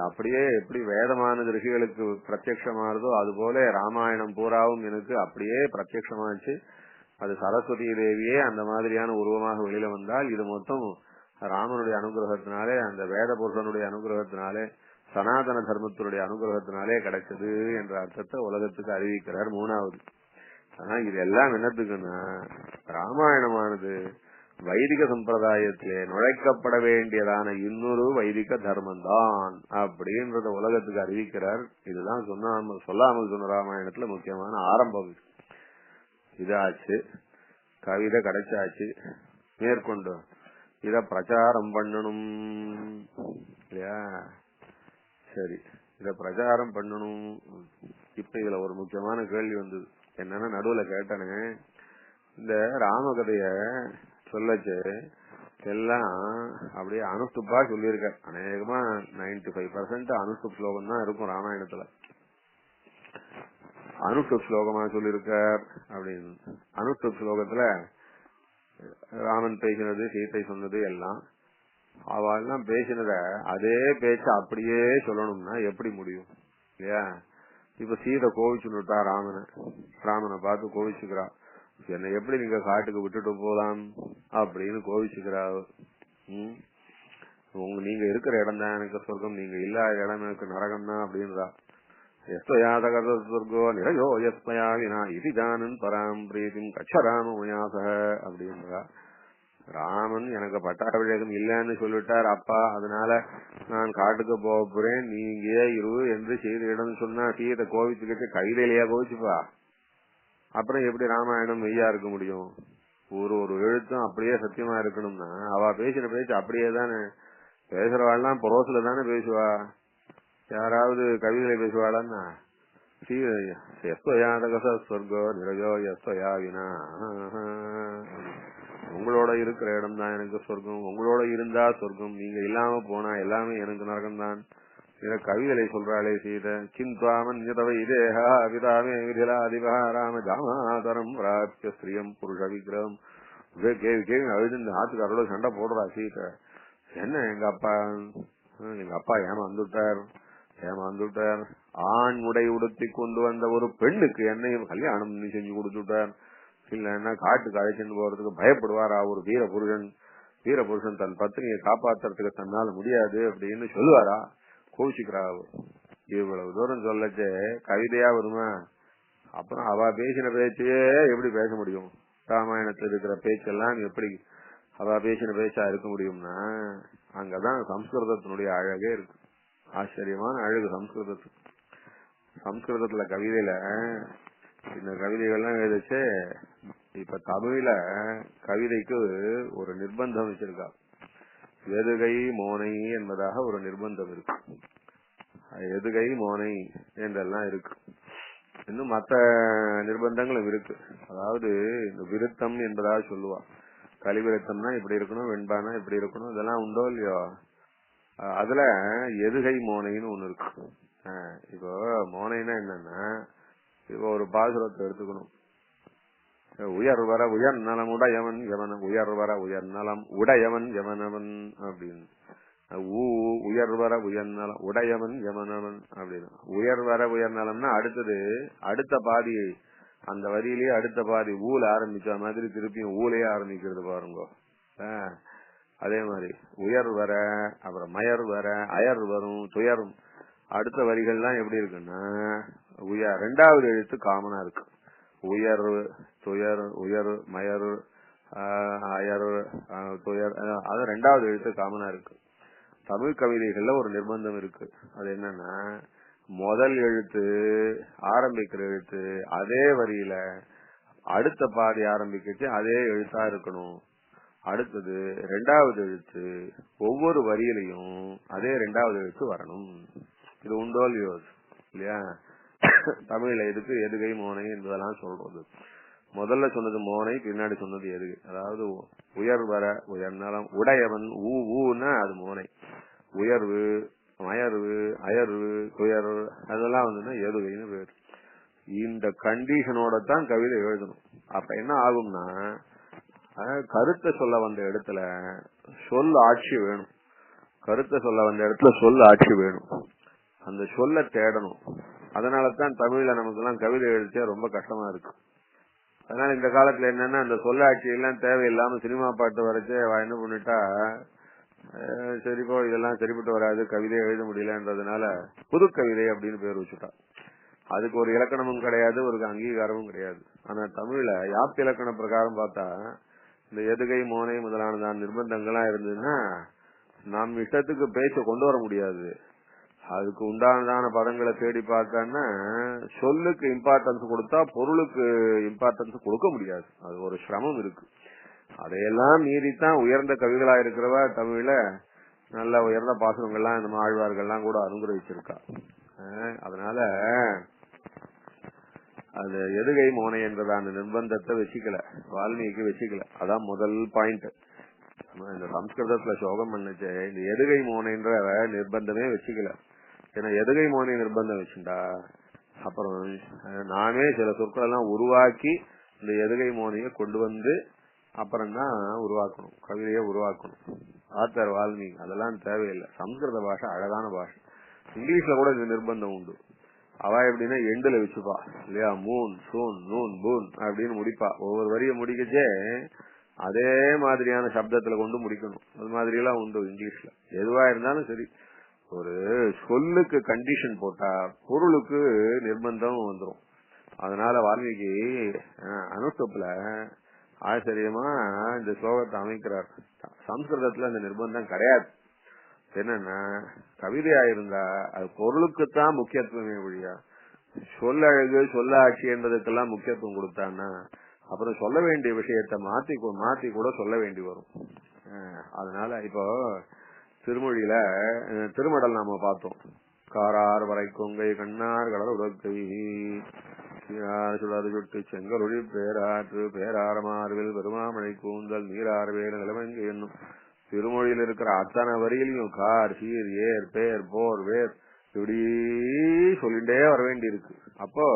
அப்படியே எப்படி வேதமானது ரிஷிகளுக்கு பிரத்யட்சமானதோ அது போல ராமாயணம் பூராவும் எனக்கு அப்படியே பிரத்யட்சமாச்சு. அது சரஸ்வதி தேவியே அந்த மாதிரியான உருவமாக வெளியில வந்தால் இது மொத்தம் ராமனுடைய அனுகிரகத்தினாலே, அந்த வேத புருஷனுடைய அனுகிரகத்தினாலே, சனாதன தர்மத்தினுடைய அனுகிரகத்தினாலே கிடைச்சது என்ற அர்த்தத்தை உலகத்துக்கு அறிவிக்கிறார் 3வது. ஆனா இதெல்லாம் என்னத்துக்குன்னா, ராமாயணமானது வைதிக சம்பிரதாயத்திலே நுழைக்கப்பட வேண்டியதான இன்னொரு வைதிக தர்மம் தான் அப்படின்றத உலகத்துக்கு அறிவிக்கிறார். இதுதான் சொல்லாமல் சொன்ன ராமாயணத்துல முக்கியமான ஆரம்பம் இதாச்சு. கவிதை கிடைச்சாச்சு, மேற்கொண்டு இத பிரச்சாரம் பண்ணணும் இல்லையா? சரி, இத பிரச்சாரம் பண்ணணும். இப்ப இதுல ஒரு முக்கியமான கேள்வி வந்தது. என்னன்னா, நடுவுல கேட்டனே, இந்த ராமகதைய சொல்லச்சு எல்லாம் அப்படியே அனுஷ்டுப்பா சொல்லியிருக்க. அநேகமா 95% அனுஷ்டுப் ஸ்லோகம் தான் இருக்கும் ராமாயணத்துல. அனுஷ்டுப் ஸ்லோகமா சொல்லியிருக்கார் அப்படின்னு. அனுஷ்டுப் ஸ்லோகத்துல ராமன் பேசினது, சீத்தை சொன்னது எல்லாம் அவெல்லாம் பேசினத அதே பேச்ச அப்படியே சொல்லணும்னா எப்படி முடியும் இல்லையா? இப்ப சீதை கோவிச்சுட்டா ராமனை பார்த்து கோவிச்சுக்கிறா, என்னை எப்படி நீங்க காட்டுக்கு விட்டுட்டு போலாம் அப்படின்னு கோவிச்சுக்கிறா. நீங்க இருக்கிற இடம் தான் எனக்கு சொர்க்கம், நீங்க இல்லாத இடம் எனக்கு நரகம் தான் அப்படின்றா. எஸ்வயாதகத சொர்க்கோ நிரயோ எஸ்மயா வினா இது ஜானன் பராம் பிரீதிம் கச்சராம முயாசக அப்படின்றா. ராமன் எனக்கு பட்டாபிஷேகம் இல்லன்னு சொல்லிட்டார் அப்பா, அதனால நான் காட்டுக்கு போக போறேன், நீ இங்கே இரு என்று செய்த இடம் சொன்னா சீதை கோவிச்சுக்கிட்டு கையிலேயா கோவிச்சுப்பா. அப்புறம் எப்படி ராமாயணம் மெய்யா இருக்க முடியும்? ஒரு ஒரு எழுத்தும் அப்படியே சத்தியமா இருக்கணும்னா அவ பேசின பேச்சு அப்படியே தானே பேசுறவாள்லாம் புரோசில தானே பேசுவா. யாராவது கவிதை பேசுவாளான்னா சொர்க்கோ நிரஜோ எஸ்வயா வினா உங்களோட இருக்கிற இடம் தான் எனக்கு சொர்க்கம், உங்களோட இருந்தா சொர்க்கம், நீங்க இல்லாம போனா எல்லாமே எனக்கு நரகம் தான். கவிகளை சொல்றாளே சீத கிந்தாமன் இதேகா அபிதாமே விதிலா அதிபாராம ஜாமாதரம் பிராப்திய ஸ்ரீயம் புருஷ விக்ரம் கேவி கேவி அழுது இந்த ஆத்துக்காரோட சண்டை போடுறா சீத. என்ன எங்க அப்பா ஏமாந்துட்டார் ஆண் உடை உடுத்தி கொண்டு வந்த ஒரு பெண்ணுக்கு என்னையும் கல்யாணம் செஞ்சு கொடுத்துட்டார். இல்லன்னா காட்டுக்கு அழைச்சிட்டு போறதுக்கு பயப்படுவாரா ஒரு வீரபுருஷன் தன் பத்னியை காப்பாத்துறதுக்கு தன்னால முடியாது அப்படின்னு சொல்லுவாரா? கோஷிக்கிறா. இவ்வளவு தூரம் சொல்லச்சே கவிதையா வருமா? அப்புறம் அவ பேசின பேச்சையே எப்படி பேச முடியும்? ராமாயணத்துல இருக்கிற பேச்செல்லாம் எப்படி அவ பேசின பேச்சா இருக்க முடியும்னா அங்கதான் சம்ஸ்கிருதத்தினுடைய அழகே இருக்கு. ஆச்சரியமான அழகு சம்ஸ்கிருதத்துல கவிதையில இந்த கவிதைகள்லாம் எழுதிச்சு. இப்ப தமிழ்ல கவிதைக்கு ஒரு நிர்பந்தம் வச்சிருக்கா. எதுகை மோனை என்பதாக ஒரு நிர்பந்தம் இருக்கு. எதுகை மோனை என்றெல்லாம் இருக்கு. இன்னும் மற்ற நிர்பந்தங்களும் இருக்கு. அதாவது இந்த விருத்தம் என்பதாக சொல்லுவா. கலிவிருத்தம்னா இப்படி இருக்கணும், வெண்பானா இப்படி இருக்கணும், இதெல்லாம் உண்டோ இல்லையோ. அதுல எதுகை மோனைன்னு ஒண்ணு இருக்கு. இப்போ மோனைன்னா என்னன்னா, இப்போ ஒரு பாசுரத்தை எடுத்துக்கணும். உயர் வர உயர் நலம் உடையவன் எவன், உயர் வர உயர் நலம் உடையவன் எவனவன் அப்படின்னு. உயர் வர உயர் நலம் உடையவன் எவனவன் அப்படின்னு. உயர் வர உயர் நலம்னா அடுத்தது அடுத்த பாதி அந்த வரியிலேயே அடுத்த பாதி ஊல ஆரம்பிச்ச மாதிரி திருப்பியும் ஊலையே ஆரம்பிக்கிறது பாருங்க. அதே மாதிரி உயர் வர, அப்புறம் மயர் வர, அயர் வரும், துயரும். அடுத்த வரிகள்லாம் எப்படி இருக்குன்னா ரெண்டாவது எழுத்து காமனா இருக்கு. உயர் துயர், உயர் மயர், அயர் துயர், அது ரெண்டாவது எழுத்து காமனா இருக்கு. தமிழ் கவிதைகள்ல ஒரு நிர்பந்தம் இருக்கு. அது என்னன்னா முதல் எழுத்து ஆரம்பிக்கிற எழுத்து அதே வரியில அடுத்த பாதி ஆரம்பிக்கிட்டு அதே எழுத்தா இருக்கணும். அடுத்தது ரெண்டாவது எழுத்து ஒவ்வொரு வரியிலையும் அதே ரெண்டாவது எழுத்து வரணும். இது உண்டோ இல்லையா? தமிழ்ல இதுக்கு எதுகை மோனை என்பதெல்லாம் சொல்றது. முதல்ல சொன்னது மோனை, பின்னாடி சொன்னது எதுகை. அதாவது உயர் வர உயர் நலம் உடையவன் ஊன்னா அது மோனை. உயர்வு, மயர்வு, அயர்வு, துயர் அதெல்லாம் வந்து எதுகைன்னு பேரு. இந்த கண்டிஷனோட தான் கவிதை எழுதணும். அப்ப என்ன ஆகும்னா கருத்தை சொல்ல வந்த இடத்துல சொல் ஆட்சி வேணும். கருத்தை சொல்ல வந்த இடத்துல சொல் ஆட்சி வேணும். அந்த சொல்ல தேடணும். அதனாலதான் தமிழ்ல நமக்கு எல்லாம் கவிதை எழுதிச்சா ரொம்ப கஷ்டமா இருக்கு. அதனால இந்த காலத்துல என்னன்னா அந்த சொல்லாட்சி எல்லாம் தேவையில்லாம சினிமா பாட்டு வரைச்சு என்ன பண்ணிட்டா சரிப்போ இதெல்லாம் சரிப்பட்டு வராது, கவிதை எழுத முடியலன்றதுனால புது கவிதை அப்படின்னு பேர் வச்சுட்டா. அதுக்கு ஒரு இலக்கணமும் கிடையாது, ஒரு அங்கீகாரமும் கிடையாது. ஆனா தமிழ்ல யாப்தி இலக்கண பிரகாரம் பார்த்தா இந்த எதுகை மோனை முதலான நிர்பந்தங்கள்லாம் இருந்ததுன்னா நாம் இஷ்டத்துக்கு பேச்ச கொண்டு வர முடியாது. அதுக்கு உண்டானதான பதங்களை தேடி பார்த்தான்னா சொல்லுக்கு இம்பார்ட்டன்ஸ் கொடுத்தா பொருளுக்கு இம்பார்ட்டன்ஸ் கொடுக்க முடியாது. அது ஒரு சிரமம் இருக்கு. அதையெல்லாம் மீறித்தான் உயர்ந்த கவிகளா இருக்கிறவா தமிழ்ல நல்ல உயர்ந்த பாசுரங்கள்லாம் இந்த ஆழ்வார்கள்லாம் கூட அனுகிரகிச்சிருக்கா. அதனால அது எதுகை மோனை என்றதான நிர்பந்தத்தை வச்சுக்கல, வால்மீகி வச்சுக்கல. அதான் முதல் பாயிண்ட். இந்த சம்ஸ்கிருதத்துல சோகம் பண்ணுச்சு இந்த எதுகை மோனைன்ற நிர்பந்தமே வச்சுக்கல. ஏன்னா எதுகை மோனை நிர்பந்தம் வச்சுட்டா அப்புறம் நானே சில சொற்கள் எல்லாம் உருவாக்கி இந்த எதுகை மோனைய கொண்டு வந்து அப்புறம் தான் உருவாக்கணும், கவிதையை உருவாக்கணும். ஆத்தர் வால்மீகி அதெல்லாம் தேவையில்லை. சம்ஸ்கிருத பாஷை அழகான பாஷை. இங்கிலீஷ்ல கூட இந்த நிர்பந்தம் உண்டு. அவ எப்படின்னா எண்டுல வச்சுப்பா இல்லையா, மூன் சூன் நூன் பூன் அப்படின்னு முடிப்பா. ஒவ்வொரு வரியை முடிக்கச்சே அதே மாதிரியான சப்தத்துல கொண்டு முடிக்கணும். அது மாதிரி எல்லாம் உண்டு இங்கிலீஷ்ல. எதுவா இருந்தாலும் சரி, ஒரு சொல்லுக்கு கண்டிஷன் போட்டா பொருளுக்கு நிர்பந்தம் வந்துடும். அதனால வால்மீகி அனுஷ்டுப்ல ஆச்சரியமா இந்த ஸ்லோகத்தை அமைக்கிறார். சம்ஸ்கிருதத்துல அந்த நிர்பந்தம் கிடையாது. என்னன்னா கவிதையா இருந்தா அது பொருளுக்குத்தான் முக்கியத்துவமே ஒழியா சொல்லழகு சொல்ல ஆட்சி என்பதற்கெல்லாம் முக்கியத்துவம் கொடுத்தான்னா அப்புறம் சொல்ல வேண்டிய விஷயத்த மாத்தி கூட சொல்ல வேண்டி வரும். அதனால இப்போ திருமொழியில திருமடல் நாம பார்த்தோம். காரார் வரை கொங்கை கண்ணார் கடல் உடற்கை சுடர் சுட்டு செங்கலொழி பேராற்று பேராரமார்வில் பெருமாமழை கூந்தல் நீரார்வேல நிலவங்கை என்னும் திருமொழியில் இருக்கிற அத்தனை வரியிலையும் கார் சீர் ஏர் பேர் போர் வேர் இப்படி சொல்லிட்டே வர வேண்டி இருக்கு. அப்போ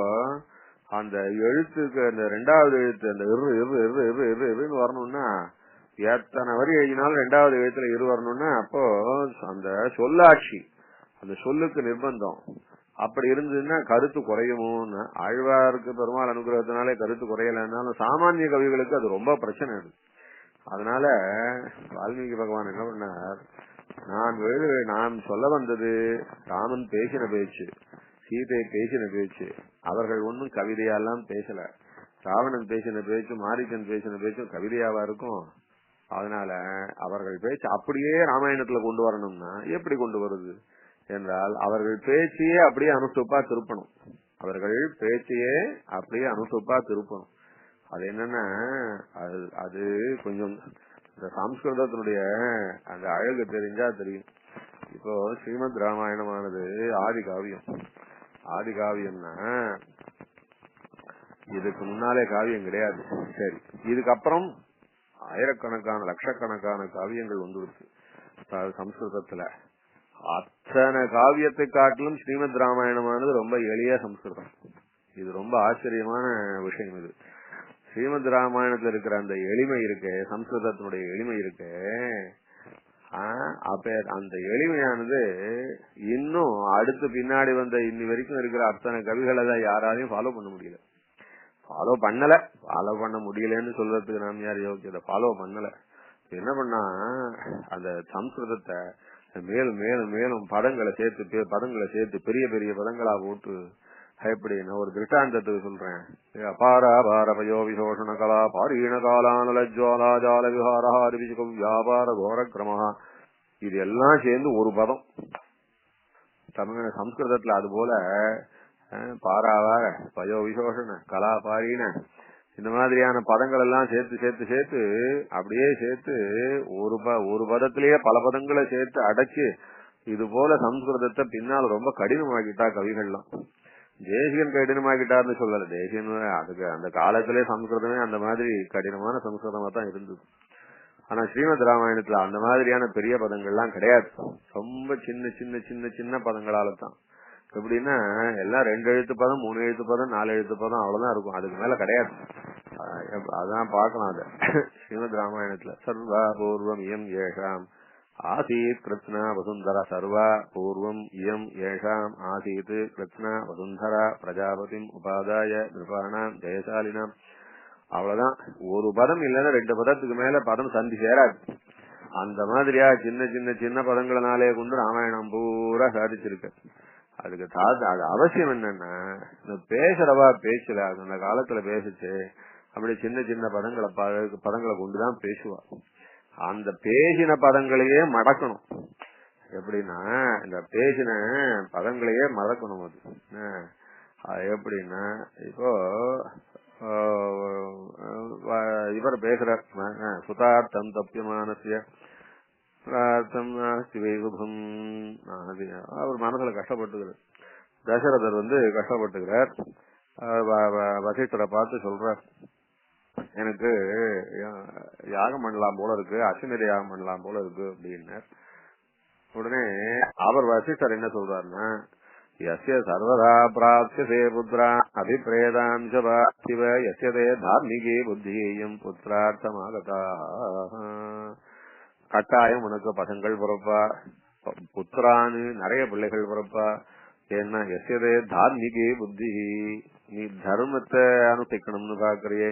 அந்த எழுத்துக்கு அந்த ரெண்டாவது எழுத்து அந்த இருன்னு வரணும்னா எத்தனை வரி எழுதினாலும் ரெண்டாவது எழுத்துல வரணும்னா அப்போ அந்த சொல்லாட்சி அந்த சொல்லுக்கு நிர்பந்தம். அப்படி இருந்ததுன்னா கருத்து குறையுமோன்னு ஆழ்வாருக்கு பெருமாள் அனுகிரகத்தினாலே கருத்து குறையலன்னாலும் சாமானிய கவிகளுக்கு அது ரொம்ப பிரச்சனை அது. அதனால வால்மீகி பகவான் என்ன பண்ணார், நான் சொல்ல வந்தது ராமன் பேசின பேச்சு, சீதை பேசின பேச்சு. அவர்கள் ஒன்னும் கவிதையெல்லாம் பேசல. ராவணன் பேசின பேச்சு மாரீச்சன் பேசின பேச்சும் கவிதையாவா இருக்கும். அதனால அவர்கள் பேச்சு அப்படியே ராமாயணத்துல கொண்டு வரணும்னா எப்படி கொண்டு வருது என்றால் அவர்கள் பேச்சையே அப்படியே அனுஷ்டுப்பா திருப்பணும். அவர்கள் பேச்சையே அப்படியே அனுஷ்டுப்பா திருப்பணும். அது என்னன்னா அது கொஞ்சம் இந்த சம்ஸ்கிருதத்தினுடைய அந்த அழகு தெரிஞ்சா தெரியும். இப்போ ஸ்ரீமத் ராமாயணமானது ஆதி காவியம். ஆதி காவியம்னா இதுக்கு முன்னாலே காவியம் கிடையாது. சரி, இதுக்கப்புறம் ஆயிரக்கணக்கான லட்சக்கணக்கான காவியங்கள் வந்துருக்கு சம்ஸ்கிருதத்துல. அத்தனை காவியத்தை காட்டிலும் ஸ்ரீமத் ராமாயணமானது ரொம்ப எளிய சம்ஸ்கிருதம். இது ரொம்ப ஆச்சரியமான விஷயம். இது ஸ்ரீமத் ராமாயணத்துல இருக்கிற அந்த எளிமை இருக்கு, சம்ஸ்கிருதத்தினுடைய எளிமை இருக்கு. அப்ப அந்த எளிமையானது இன்னும் அடுத்து பின்னாடி வந்த இன்னி வரைக்கும் இருக்கிற அத்தனை கவிகளை தான் யாராலையும் ஃபாலோ பண்ண முடியல. ஃபாலோ பண்ண முடியலன்னு சொல்றதுக்கு நாம் யார் யோகியதை ஃபாலோ பண்ணல. என்ன பண்ணா அந்த சம்ஸ்கிருதத்தை மேலும் மேலும் மேலும் பதங்களை சேர்த்து பெரிய பெரிய பதங்களா போட்டு எப்படி நான் ஒரு திருஷ்டாந்தத்துக்கு சொல்றேன். அபார பாரபயோ விசோஷண கலா பாரீண காலானல ஜுவாலா ஜால விஹாரஹாரி விஜுகம் வியாபார கோரக்கிரமஹா, இது எல்லாம் சேர்ந்து ஒரு பதம். தமிழ் சம்ஸ்கிருதத்துல அது போல பாராவார பயோ விசோஷண கலா பாரீண இந்த மாதிரியான பதங்கள் எல்லாம் சேர்த்து அப்படியே சேர்த்து ஒரு பதத்திலேயே பல பதங்களை சேர்த்து அடைச்சு இது போல சம்ஸ்கிருதத்தை பின்னால் ரொம்ப கடினமாக்கிட்டா கவிகள்லாம். தேசிகன் கடினமாக்கிட்டார்னு சொல்லல. தேசிகன் அதுக்கு அந்த காலத்திலே சம்ஸ்கிருதமே அந்த மாதிரி கடினமான சம்ஸ்கிருதமா தான் இருந்தது. ஆனா ஸ்ரீமத் ராமாயணத்துல அந்த மாதிரியான பெரிய பதங்கள்லாம் கிடையாது. ரொம்ப சின்ன சின்ன சின்ன சின்ன பதங்களால தான். எப்படின்னா எல்லாம் 2 எழுத்து பதம் 3 எழுத்து பதம் 4 எழுத்து பதம் அவ்வளவுதான் இருக்கும். அதுக்கு மேல கிடையாது. அதான் பார்க்கலாம். அது ஸ்ரீமத் ராமாயணத்துல சர்வா பூர்வம் இயம் ஏஷாம் ஆசீத் கிருத்னா வசுந்தரா சர்வா பூர்வம் இயம் ஏஷாம் ஆசீத் கிருத்னா வசுந்தரா பிரஜாபதிம் உபாதாய நிருபாணாம் ஜெயசாலினாம். அவ்வளவுதான். ஒரு பதம் இல்லைன்னா 2 பதத்துக்கு மேல பதம் சந்தி சேராது. அந்த மாதிரியா சின்ன சின்ன சின்ன பதங்களினாலே கொண்டு ராமாயணம் பூரா சாதிச்சிருக்கு. அதுக்கு அது அவசியம் என்னன்னா பேசுறவா பேசல. அந்த காலத்துல பேசிச்சு அப்படி சின்ன சின்ன பதங்களை கொண்டுதான் பேசுவா. அந்த பேசின பதங்களையே மடக்கணும். எப்படின்னா இந்த பேசின பதங்களையே மடக்கணும். அது எப்படின்னா இப்போ இவர் பேசுற சுதார்த்தம் தப்பியமானசிய அவர் மனசுல கஷ்டப்பட்டுக்கிறார். தசரதர் கஷ்டப்பட்டுக்கிறார். வசிஷ்டரை பார்த்து சொல்றார், எனக்கு யாகம் பண்ணலாம் போல இருக்கு, அஸ்வமேத யாகம் பண்ணலாம் போல இருக்கு அப்படின்னார். உடனே அவர் வசிஷ்டர் என்ன சொல்றாருன்னா, யஸ்ய சர்வதா பிராப்ஸ்யதே புத்ரா அபிப்ரேதாம் ச சிவ யஸ்யதே தார்மிகே புத்தியேயம் புத்திரார்த்தமாகதா. கட்டாயம் உனக்கு பசங்கள் பிறப்பா, புத்திரான்னு நிறைய பிள்ளைகள் பிறப்பா. ஏன்னா எஸ்யதே தார்மிகே புத்தி, நீ தர்மத்தை அனுஷ்டிக்கணும்னு பாக்குறியே.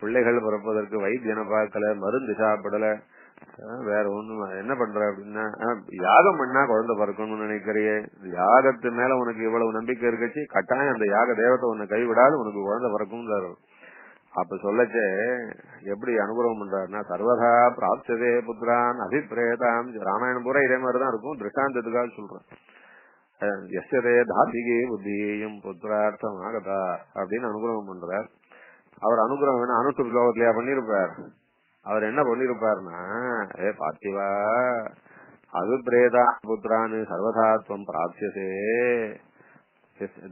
பிள்ளைகள் பிறப்பதற்கு வைத்தியனை பார்க்கல, மருந்து சாப்பிடல, வேற ஒண்ணும் என்ன பண்ற அப்படின்னா யாகம் பண்ணா குழந்தை பிறக்கணும்னு நினைக்கிறியே. யாகத்து மேல உனக்கு இவ்வளவு நம்பிக்கை இருக்கச்சு, கட்டாயம் அந்த யாக தேவத்தை உன்னை கைவிடாது உனக்கு குழந்தை பிறக்கும். அப்ப சொல்லச்சே எப்படி அனுகிரகம் பண்றாருன்னா, சர்வதா பிராப்ததே புத்திரான் அபிப்ரேதாம். ராமாயணம் பூரா இதே மாதிரிதான் இருக்கும். திருஷ்டாந்தத்துக்காக சொல்றேன். எஸ்யதே தார்மிகே புத்தியேயம் புத்திரார்த்தமாகதா அப்படின்னு அனுகிரகம் பண்றார். அவர் அனுகிரகம் வேணும் அனுஷ்டுப் ஸ்லோகத்திலேயா பண்ணிருப்பார். அவர் என்ன பண்ணிருப்பாருன்னா, பார்த்திவா அபிப்ரேதா புத்திரான்னு சர்வதாத்வம் பிராப்சியதே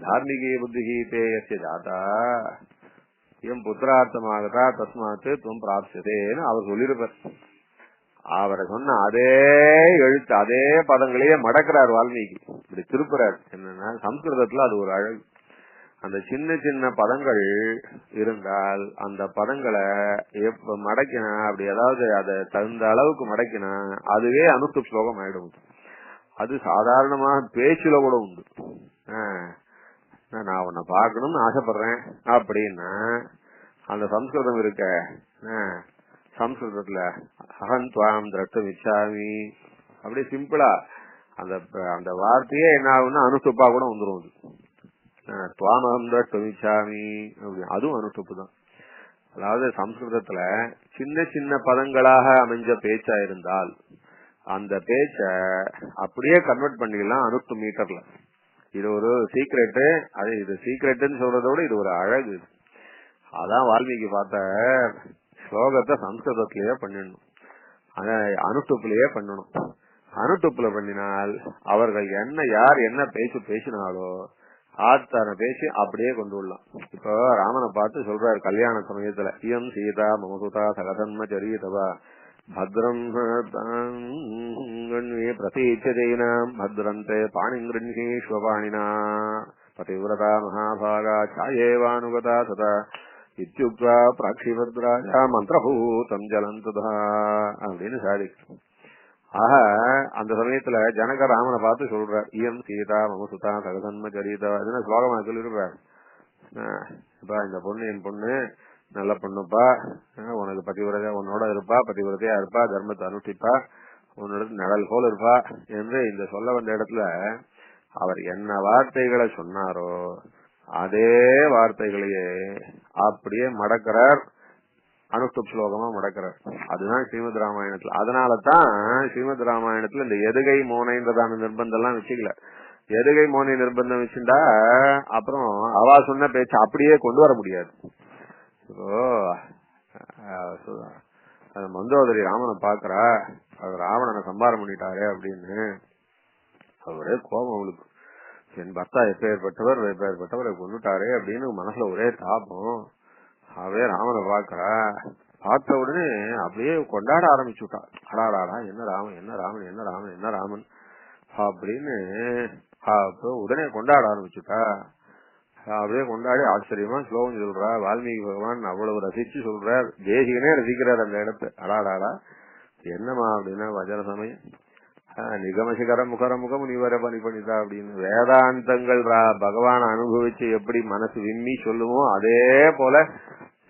தார்மிகே புத்தி தே யஸ்ய ஜாதா எம் புத்திரார்த்தமாகதா தஸ்மாத் துவம் பிராப்சியதேன்னு அவர் சொல்லிருப்பார். அவரை சொன்ன அதே எழுத்து அதே பதங்களையே மடக்கிறார் வால்மீகி, இப்படி திருப்புறார். என்னன்னா சம்ஸ்கிருதத்துல அது ஒரு அழகு. அந்த சின்ன சின்ன பதங்கள் இருந்தால் அந்த பதங்களை எப்ப மடக்கினா அப்படி ஏதாவது அதை தகுந்த அளவுக்கு மடக்கினா அதுவே அனுஷ்டுப் ஸ்லோகம் ஆயிடும். அது சாதாரணமா பேச்சுல கூட உண்டு. நான் உன்னை பார்க்கணும்னு ஆசைப்படுறேன் அப்படின்னா அந்த சம்ஸ்கிருதம் இருக்க சம்ஸ்கிருதத்துல அகம் துவாம் திரஷ்டும் இச்சாமி அப்படி சிம்பிளா அந்த அந்த வார்த்தையே என்ன ஆகும்னா அனுஷ்டுப்பா கூட வந்துடும். துவாமகம் திரஷ்டும் இச்சாமி அதுவும் அனுஷ்டுப்பு தான். அதாவது சம்ஸ்கிருதத்துல சின்ன சின்ன பதங்களாக அமைஞ்ச பேச்சா இருந்தால் அந்த பேச்ச அப்படியே கன்வெர்ட் பண்ணிக்கலாம் அனுஷ்டு மீட்டர்ல. இது ஒரு சீக்ரெட்டு. அது இது சீக்ரெட்னு சொல்றதோட இது ஒரு அழகு. அதான் வால்மீகி பார்த்த ஸ்லோகத்தை சம்ஸ்கிருதத்திலேயே பண்ணிடணும், அத அனுஷ்டுப்புலயே பண்ணணும். அனுஷ்டுப்புல பண்ணினால் அவர்கள் யார் என்ன பேச்சு பேசினாலோ ஆத்தான பேசி அப்படியே கொண்டு வரலாம். இப்போ ராமனை பார்த்து சொல்றாரு கல்யாண சமயத்துல, இயம் சீதா மமசுதா சகதன்ம சரீதவா பத்ரம் பிரதீச்சதேனாம் பத்ரந்தே பாணிங்கிருஷ்வபாணினா பதிவிரதா மகாபாகா சாயேவானுகதா சதா இத்யுக்த்வா பிராட்சிபத்ராஜா மந்திரபூதம் ஜலந்ததா அப்படின்னு சாதிக்கும். ஆக அந்த சமயத்துல ஜனக ராமனை பார்த்து சொல்றார், இயம் சீதா மமசுதா சகதன்ம சரிதா அதுன்னு ஸ்லோகமா சொல்லிருப்பார். இப்ப இந்த பொண்ணு என் பொண்ணு நல்ல பொண்ணுப்பா, உனக்கு பதிவிரதா உன்னோட இருப்பா, பதிவிரதையா இருப்பா, தர்மத்தை அனுஷ்டிப்பா, உன்னோட நிழல் போல இருப்பா என்று இந்த சொல்ல வந்த இடத்துல அவர் என்ன வார்த்தைகளை சொன்னாரோ அதே வார்த்தைகளையே அப்படியே மடக்கிறார், அனுஷ்டுப் ஸ்லோகமா மடக்கிறார். அதுதான் ஸ்ரீமத் ராமாயணத்துல. அதனாலதான் ஸ்ரீமத் ராமாயணத்துல இந்த எதுகை மோனைன்றதான நிர்பந்தம் எல்லாம் வச்சுக்கல. எதுகை மோனை நிர்பந்தம் வச்சுட்டா அப்புறம் அவா சொன்ன பேச்சு அப்படியே கொண்டு வர முடியாது. இப்போ மந்தோதரி ராமனை பாக்குறா, அவர் ராவணனை சம்பாரம் பண்ணிட்டாரே அப்படின்னு அவரே கோபம் அவளுக்கு. என் பர்த்தா எப்பேற்பட்டவரை கொண்டுட்டாரே அப்படின்னு மனசுல ஒரே தாபம். அவரே ராமனை பாக்குறா, பார்த்த உடனே அப்படியே கொண்டாட ஆரம்பிச்சுட்டா. அடாடாடா என்ன ராமன் என்ன ராமன் என்ன ராமன் என்ன ராமன் அப்படின்னு உடனே கொண்டாட ஆரம்பிச்சுட்டா. அப்படியே கொண்டாடி ஆச்சரியமா ஸ்லோகம் சொல்றா. வால்மீகி பகவான் அவ்வளவு ரசிச்சு சொல்றார், தேசிகனே ரசிக்கிறார் அந்த இடத்த. அடாடாடா என்னமா அப்படின்னா வஜர சமயம் நிகமசிகர முகர முகம் முனிவர பணி பண்ணிட்டா அப்படின்னு வேதாந்தங்கள் பகவான் அனுபவிச்சு எப்படி மனசு விம்மி சொல்லுமோ அதே போல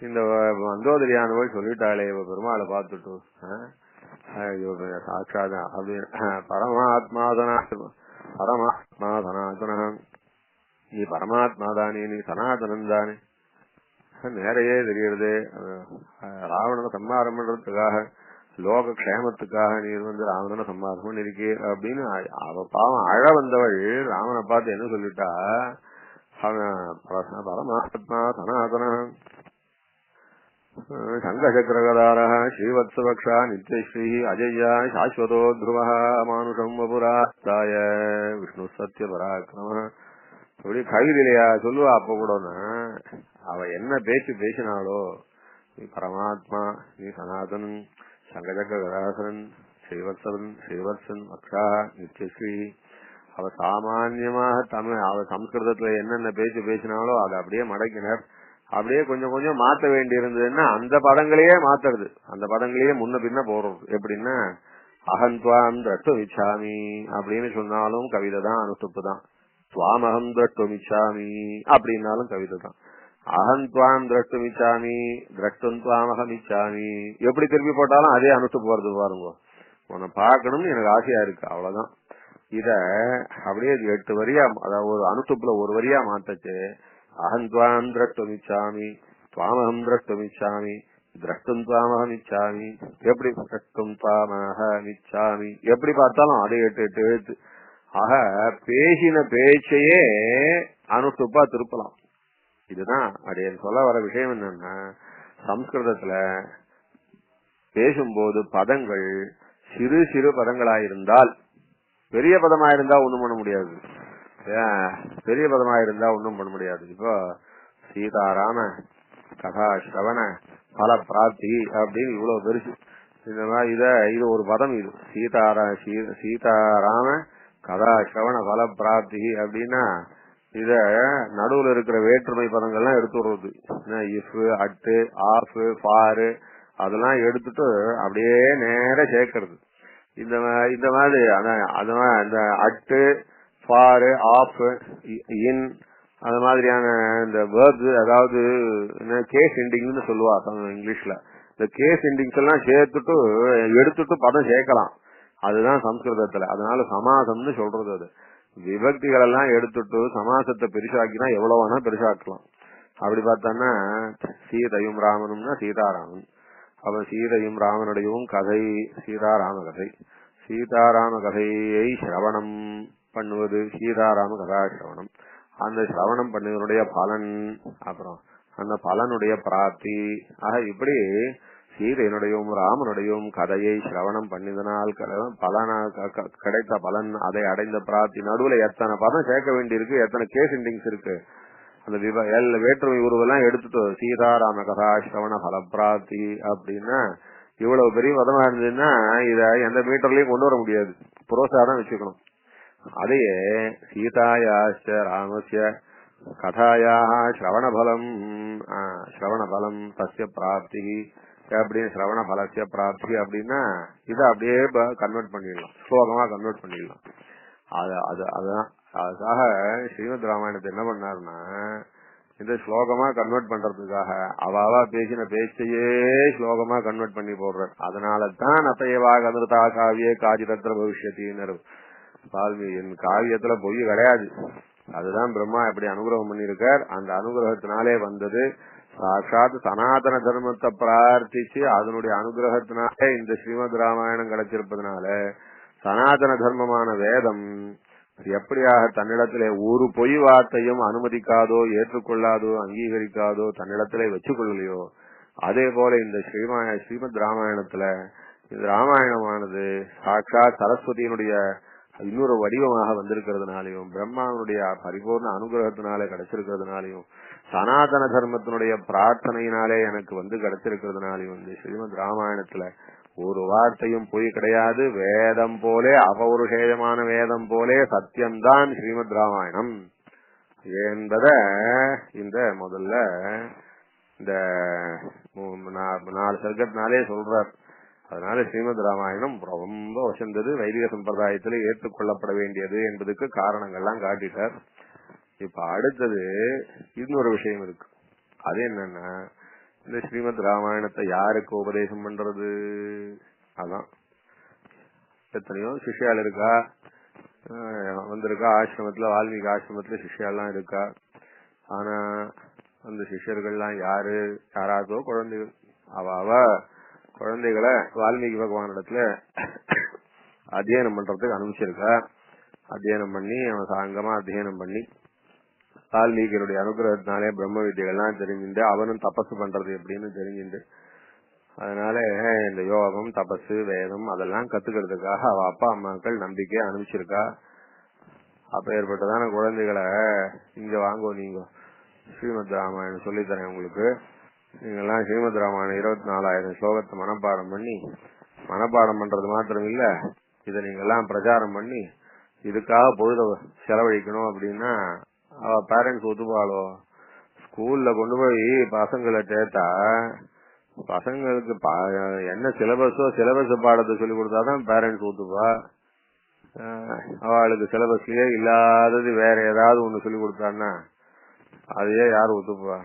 இந்த மந்தோதரியானவள் சொல்லிட்டாளே பெருமாளை பார்த்துட்டு சாட்சாதான் அப்படின்னு பரமாத்மாதனா நீ பரமாத்மாதானே நீ சனாதனம் தானே நேரையே தெரியுது. ராவணனை சம்மாரம் பண்றதுக்காக லோக க்ஷேமத்துக்காக நீ ராவணனை சம்மாரம் பண்ணிருக்கே அப்படின்னு அவ பாவம் அழ வந்தவள் ராமனை பார்த்து என்ன சொல்லிட்டா, பரமாத்மா சனாதன சங்கசக்கரகதார ஸ்ரீவத்சவக்ஷா நித்யஸ்ரீ அஜயா சாஸ்வதோ த்ருவ மானுஷம் வபுராஸ்தாய விஷ்ணு சத்ய பராக்கிரம அப்படி கவிதையிலையா சொல்லுவா. அப்ப கூட அவ என்ன பேச்சு பேசினாலோ நீ பரமாத்மா நீ சனாதனன் சங்கஜக்க கதாசரன் ஸ்ரீவத்சன் அக்ஷா நித்யஸ்ரீ அவ சாமான்யமாக தமிழ் அவ சம்ஸ்கிருதத்துல என்னென்ன பேச்சு பேசினாலோ அதை அப்படியே மடக்கினர். அப்படியே கொஞ்சம் கொஞ்சம் மாத்த வேண்டி இருந்ததுன்னா அந்த பதங்களையே மாத்துறது, அந்த பதங்களையே முன்ன பின்ன போடுறது. எப்படின்னா அகந்த்வாம் திரஷ்டும் இச்சாமி அப்படின்னு சொன்னாலும் கவிதை தான், அனுஷ்டுப்பு தான். துவாமகம் திரஷ்டும் இச்சாமி அப்படின்னாலும் கவிதை தான். அகம் துவாம் திரஷ்டும் இச்சாமி திரஷ்டும் துவாமகம் இச்சாமி எப்படி திருப்பி போட்டாலும் அதே அனுஷ்டுப்பு வருது பாருங்க. உன்னை பார்க்கணும்னு எனக்கு ஆசையா இருக்கு, அவ்வளவுதான். இத அப்படியே 8 வரியா, அதாவது ஒரு அனுஷ்டுப்புல ஒரு வரியா மாத்தச்சு. அகம் துவாம் திரஷ்டும் இச்சாமி துவாமகம் திரஷ்டும் இச்சாமி திரஷ்டும் துவாமகம் இச்சாமி எப்படி திரஷ்டும் துவாமகம் இச்சாமி எப்படி பார்த்தாலும் அதே 8 எழுத்து. ஆக பேசின பேச்சையே அனுஷ்டுப்பா திருப்பலாம். இதுதான் அப்படியே சொல்ல வர விஷயம். என்னன்னா, சம்ஸ்கிருதத்துல பேசும்போது பதங்கள் சிறு சிறு பதங்களாயிருந்தால், பெரிய பதமாயிருந்தா ஒண்ணும் பண்ண முடியாது. பெரிய பதமாயிருந்தா ஒண்ணும் பண்ண முடியாது. இப்போ சீதாராம கதா ஸ்ரவண பல பிராப்தி அப்படின்னு இவ்வளவு பெருசு. இந்த மாதிரி இது ஒரு பதம். இது சீதாராம கதா ஸ்ரவண பல பிராப்தி அப்படின்னா இத நடுவுல இருக்கிற வேற்றுமை பதங்கள்லாம் எடுத்து விடுறது. இஃப், அட்டு, ஆஃப், ஃபாரு அதெல்லாம் எடுத்துட்டு அப்படியே நேர சேர்க்கறது. இந்த மாதிரி இந்த அட்டு, ஃபாரு, ஆஃப், இன் அது மாதிரியான இந்த வேர்ப்ஸ், அதாவது கேஸ் எண்டிங்னு சொல்லுவா இங்கிலீஷ்ல. இந்த கேஸ் எண்டிங்ஸ் எல்லாம் சேர்த்துட்டு எடுத்துட்டு பதம் சேர்க்கலாம். அதுதான் சம்ஸ்கிருதத்துல. அதனால சமாசம்னு சொல்றது. அது விபக்திகள் எல்லாம் எடுத்துட்டு சமாசத்தை பெருசாக்கினா எவ்வளவு வேணா பெருசாக்கலாம். அப்படி பார்த்தோம்னா சீதையும் ராமனும்னா சீதாராமன். அப்ப சீதையும் ராமனுடையவும் கதை சீதாராம கதை. சீதாராம கதையை சிரவணம் பண்ணுவது சீதாராம கதா சிரவணம். அந்த சிரவணம் பண்ணுவதனுடைய பலன், அப்புறம் அந்த பலனுடைய பிராப்தி. ஆக இப்படி சீதையினுடையும் ராமனுடையும் கதையை சிரவணம் பண்ணிதனால் கிடைத்த பலன், அதை அடைந்த பிராப்தி. நடுவுல எத்தனை பதம் சேர்க்க வேண்டியிருக்கு, எத்தனை கேஸ் எண்டிங்ஸ் இருக்கு. அந்த வேற்றுமை உருவெல்லாம் எடுத்துட்டு சீதாராம கதா சிரவண பலப்பிராப்தி அப்படின்னா இவ்வளவு பெரிய பதமா இருந்ததுன்னா இத எந்த மீட்டர்லயும் கொண்டு வர முடியாது. புரோசாதான் வச்சுக்கணும். அதையே சீதாயாச்ச ராமஸ்ய கதாயா ஸ்ரவணபலம் தஸ்ய பிராப்தி அப்படின்னு ஸ்ரவண பலசிய பிராப்தி அப்படின்னா இதை அப்படியே கன்வெர்ட் பண்ணிடலாம், ஸ்லோகமா கன்வெர்ட் பண்ணிடலாம். அதுதான் அதுக்காக ஸ்ரீமத் ராமாயணத்தை என்ன பண்ணாருன்னா, இந்த ஸ்லோகமா கன்வெர்ட் பண்றதுக்காக அவாவா பேசின பேச்சையே ஸ்லோகமா கன்வெர்ட் பண்ணி போடுறார். அதனாலதான் அத்தையவா கதிர்த்தா காவியே காஜிதத்திர பவிஷ்யத்தினர். வால்மீகியின் காவியத்துல பொய் கிடையாது. அதுதான் பிரம்மா எப்படி அனுகிரகம் பண்ணிருக்கார். அந்த அனுகிரகத்தினாலே வந்தது சாட்சாத் சனாதன தர்மத்தை பிரார்த்திச்சு அதனுடைய அனுகிரகத்தினாலே இந்த ஸ்ரீமத் ராமாயணம் கிடைச்சிருப்பதனால சனாதன தர்மமான வேதம் எப்படியாக தன்னிடத்திலே ஒரு பொய் வார்த்தையும் அனுமதிக்காதோ, ஏற்றுக்கொள்ளாதோ, அங்கீகரிக்காதோ, தன்னிடத்திலே வச்சுக் கொள்ளலையோ, அதே போல இந்த ஸ்ரீமத் ராமாயணத்துல இந்த ராமாயணமானது சாட்சாத் சரஸ்வதியினுடைய இன்னொரு வடிவமாக வந்திருக்கிறதுனாலையும், பிரம்மாவுடைய பரிபூர்ண அனுகிரகத்தினாலே கிடைச்சிருக்கிறதுனாலையும், சனாதன தர்மத்தினுடைய பிரார்த்தனையினாலே எனக்கு வந்து கிடைச்சிருக்கிறதுனாலையும் இந்த ஸ்ரீமத் ராமாயணத்துல ஒரு வார்த்தையும் பொய் கிடையாது. வேதம் போலே அபௌருஷேயமான வேதம் போலே சத்தியம்தான் ஸ்ரீமத் ராமாயணம் என்பத இந்த முதல்ல இந்த 4 சர்க்கத்தினாலே சொல்றார். அதனால ஸ்ரீமத் ராமாயணம் ரொம்ப வசந்தது, வைதிக சம்பிரதாயத்திலே ஏற்றுக்கொள்ளப்பட வேண்டியது என்பதுக்கு காரணங்கள்லாம் காட்டிட்டார். இப்ப அடுத்தது இன்னொரு விஷயம் இருக்கு. அது என்னன்னா, இந்த ஸ்ரீமத் ராமாயணத்தை யாருக்கு உபதேசம் பண்றது? அதான் எத்தனையோ சிஷ்யால் இருக்கா, வந்திருக்கா ஆசிரமத்துல, வால்மீகி ஆசிரமத்துல சிஷ்யாலாம் இருக்கா. ஆனா அந்த சிஷ்யர்கள்லாம் யாரு? யாராதோ குழந்தைகள். அவ குழந்தைகளை வால்மீகி பகவானிடத்துல அத்தியனம் பண்றதுக்கு அனுப்பிச்சிருக்கா. அத்தியனம் பண்ணி அவன் சாங்கமா அத்தியனம் பண்ணி வால்மீகியுடைய அனுகிரகத்தினாலே பிரம்ம வித்தியெல்லாம் தெரிஞ்சுட்டு அவனும் தபசு பண்றது எப்படின்னு தெரிஞ்சுட்டு, அதனால இந்த யோகம், தபசு, வேதம் அதெல்லாம் கத்துக்கிறதுக்காக அவ அப்பா அம்மாக்கள் நம்பிக்கையை அனுப்பிச்சிருக்கா. அப்ப ஏற்பட்டதான குழந்தைகளை இங்க வாங்கோ, நீங்க ஸ்ரீமத் ராமாயணம் சொல்லித்தரேன் உங்களுக்கு. நீங்கெல்லாம் ஸ்ரீமத் ராமாயணம் 24,000 ஸ்லோகத்தை மனப்பாடம் பண்றது மாத்திரம் இல்ல, இதை நீங்க எல்லாம் பிரச்சாரம் பண்ணி இதுக்காக பொழுத செலவழிக்கணும் அப்படின்னா அவ பேரண்ட்ஸ் ஒத்துப்பாளோ? ஸ்கூல்ல கொண்டு போய் பசங்களை சேர்த்தா பசங்களுக்கு என்ன சிலபஸோ சிலபஸ் பாடத்தை சொல்லி கொடுத்தாதான் பேரண்ட்ஸ் ஒத்துப்பா. அவளுக்கு சிலபஸ்லயே இல்லாதது வேற ஏதாவது ஒண்ணு சொல்லி கொடுத்தான்னா அதையே யாரு ஒத்துப்பா?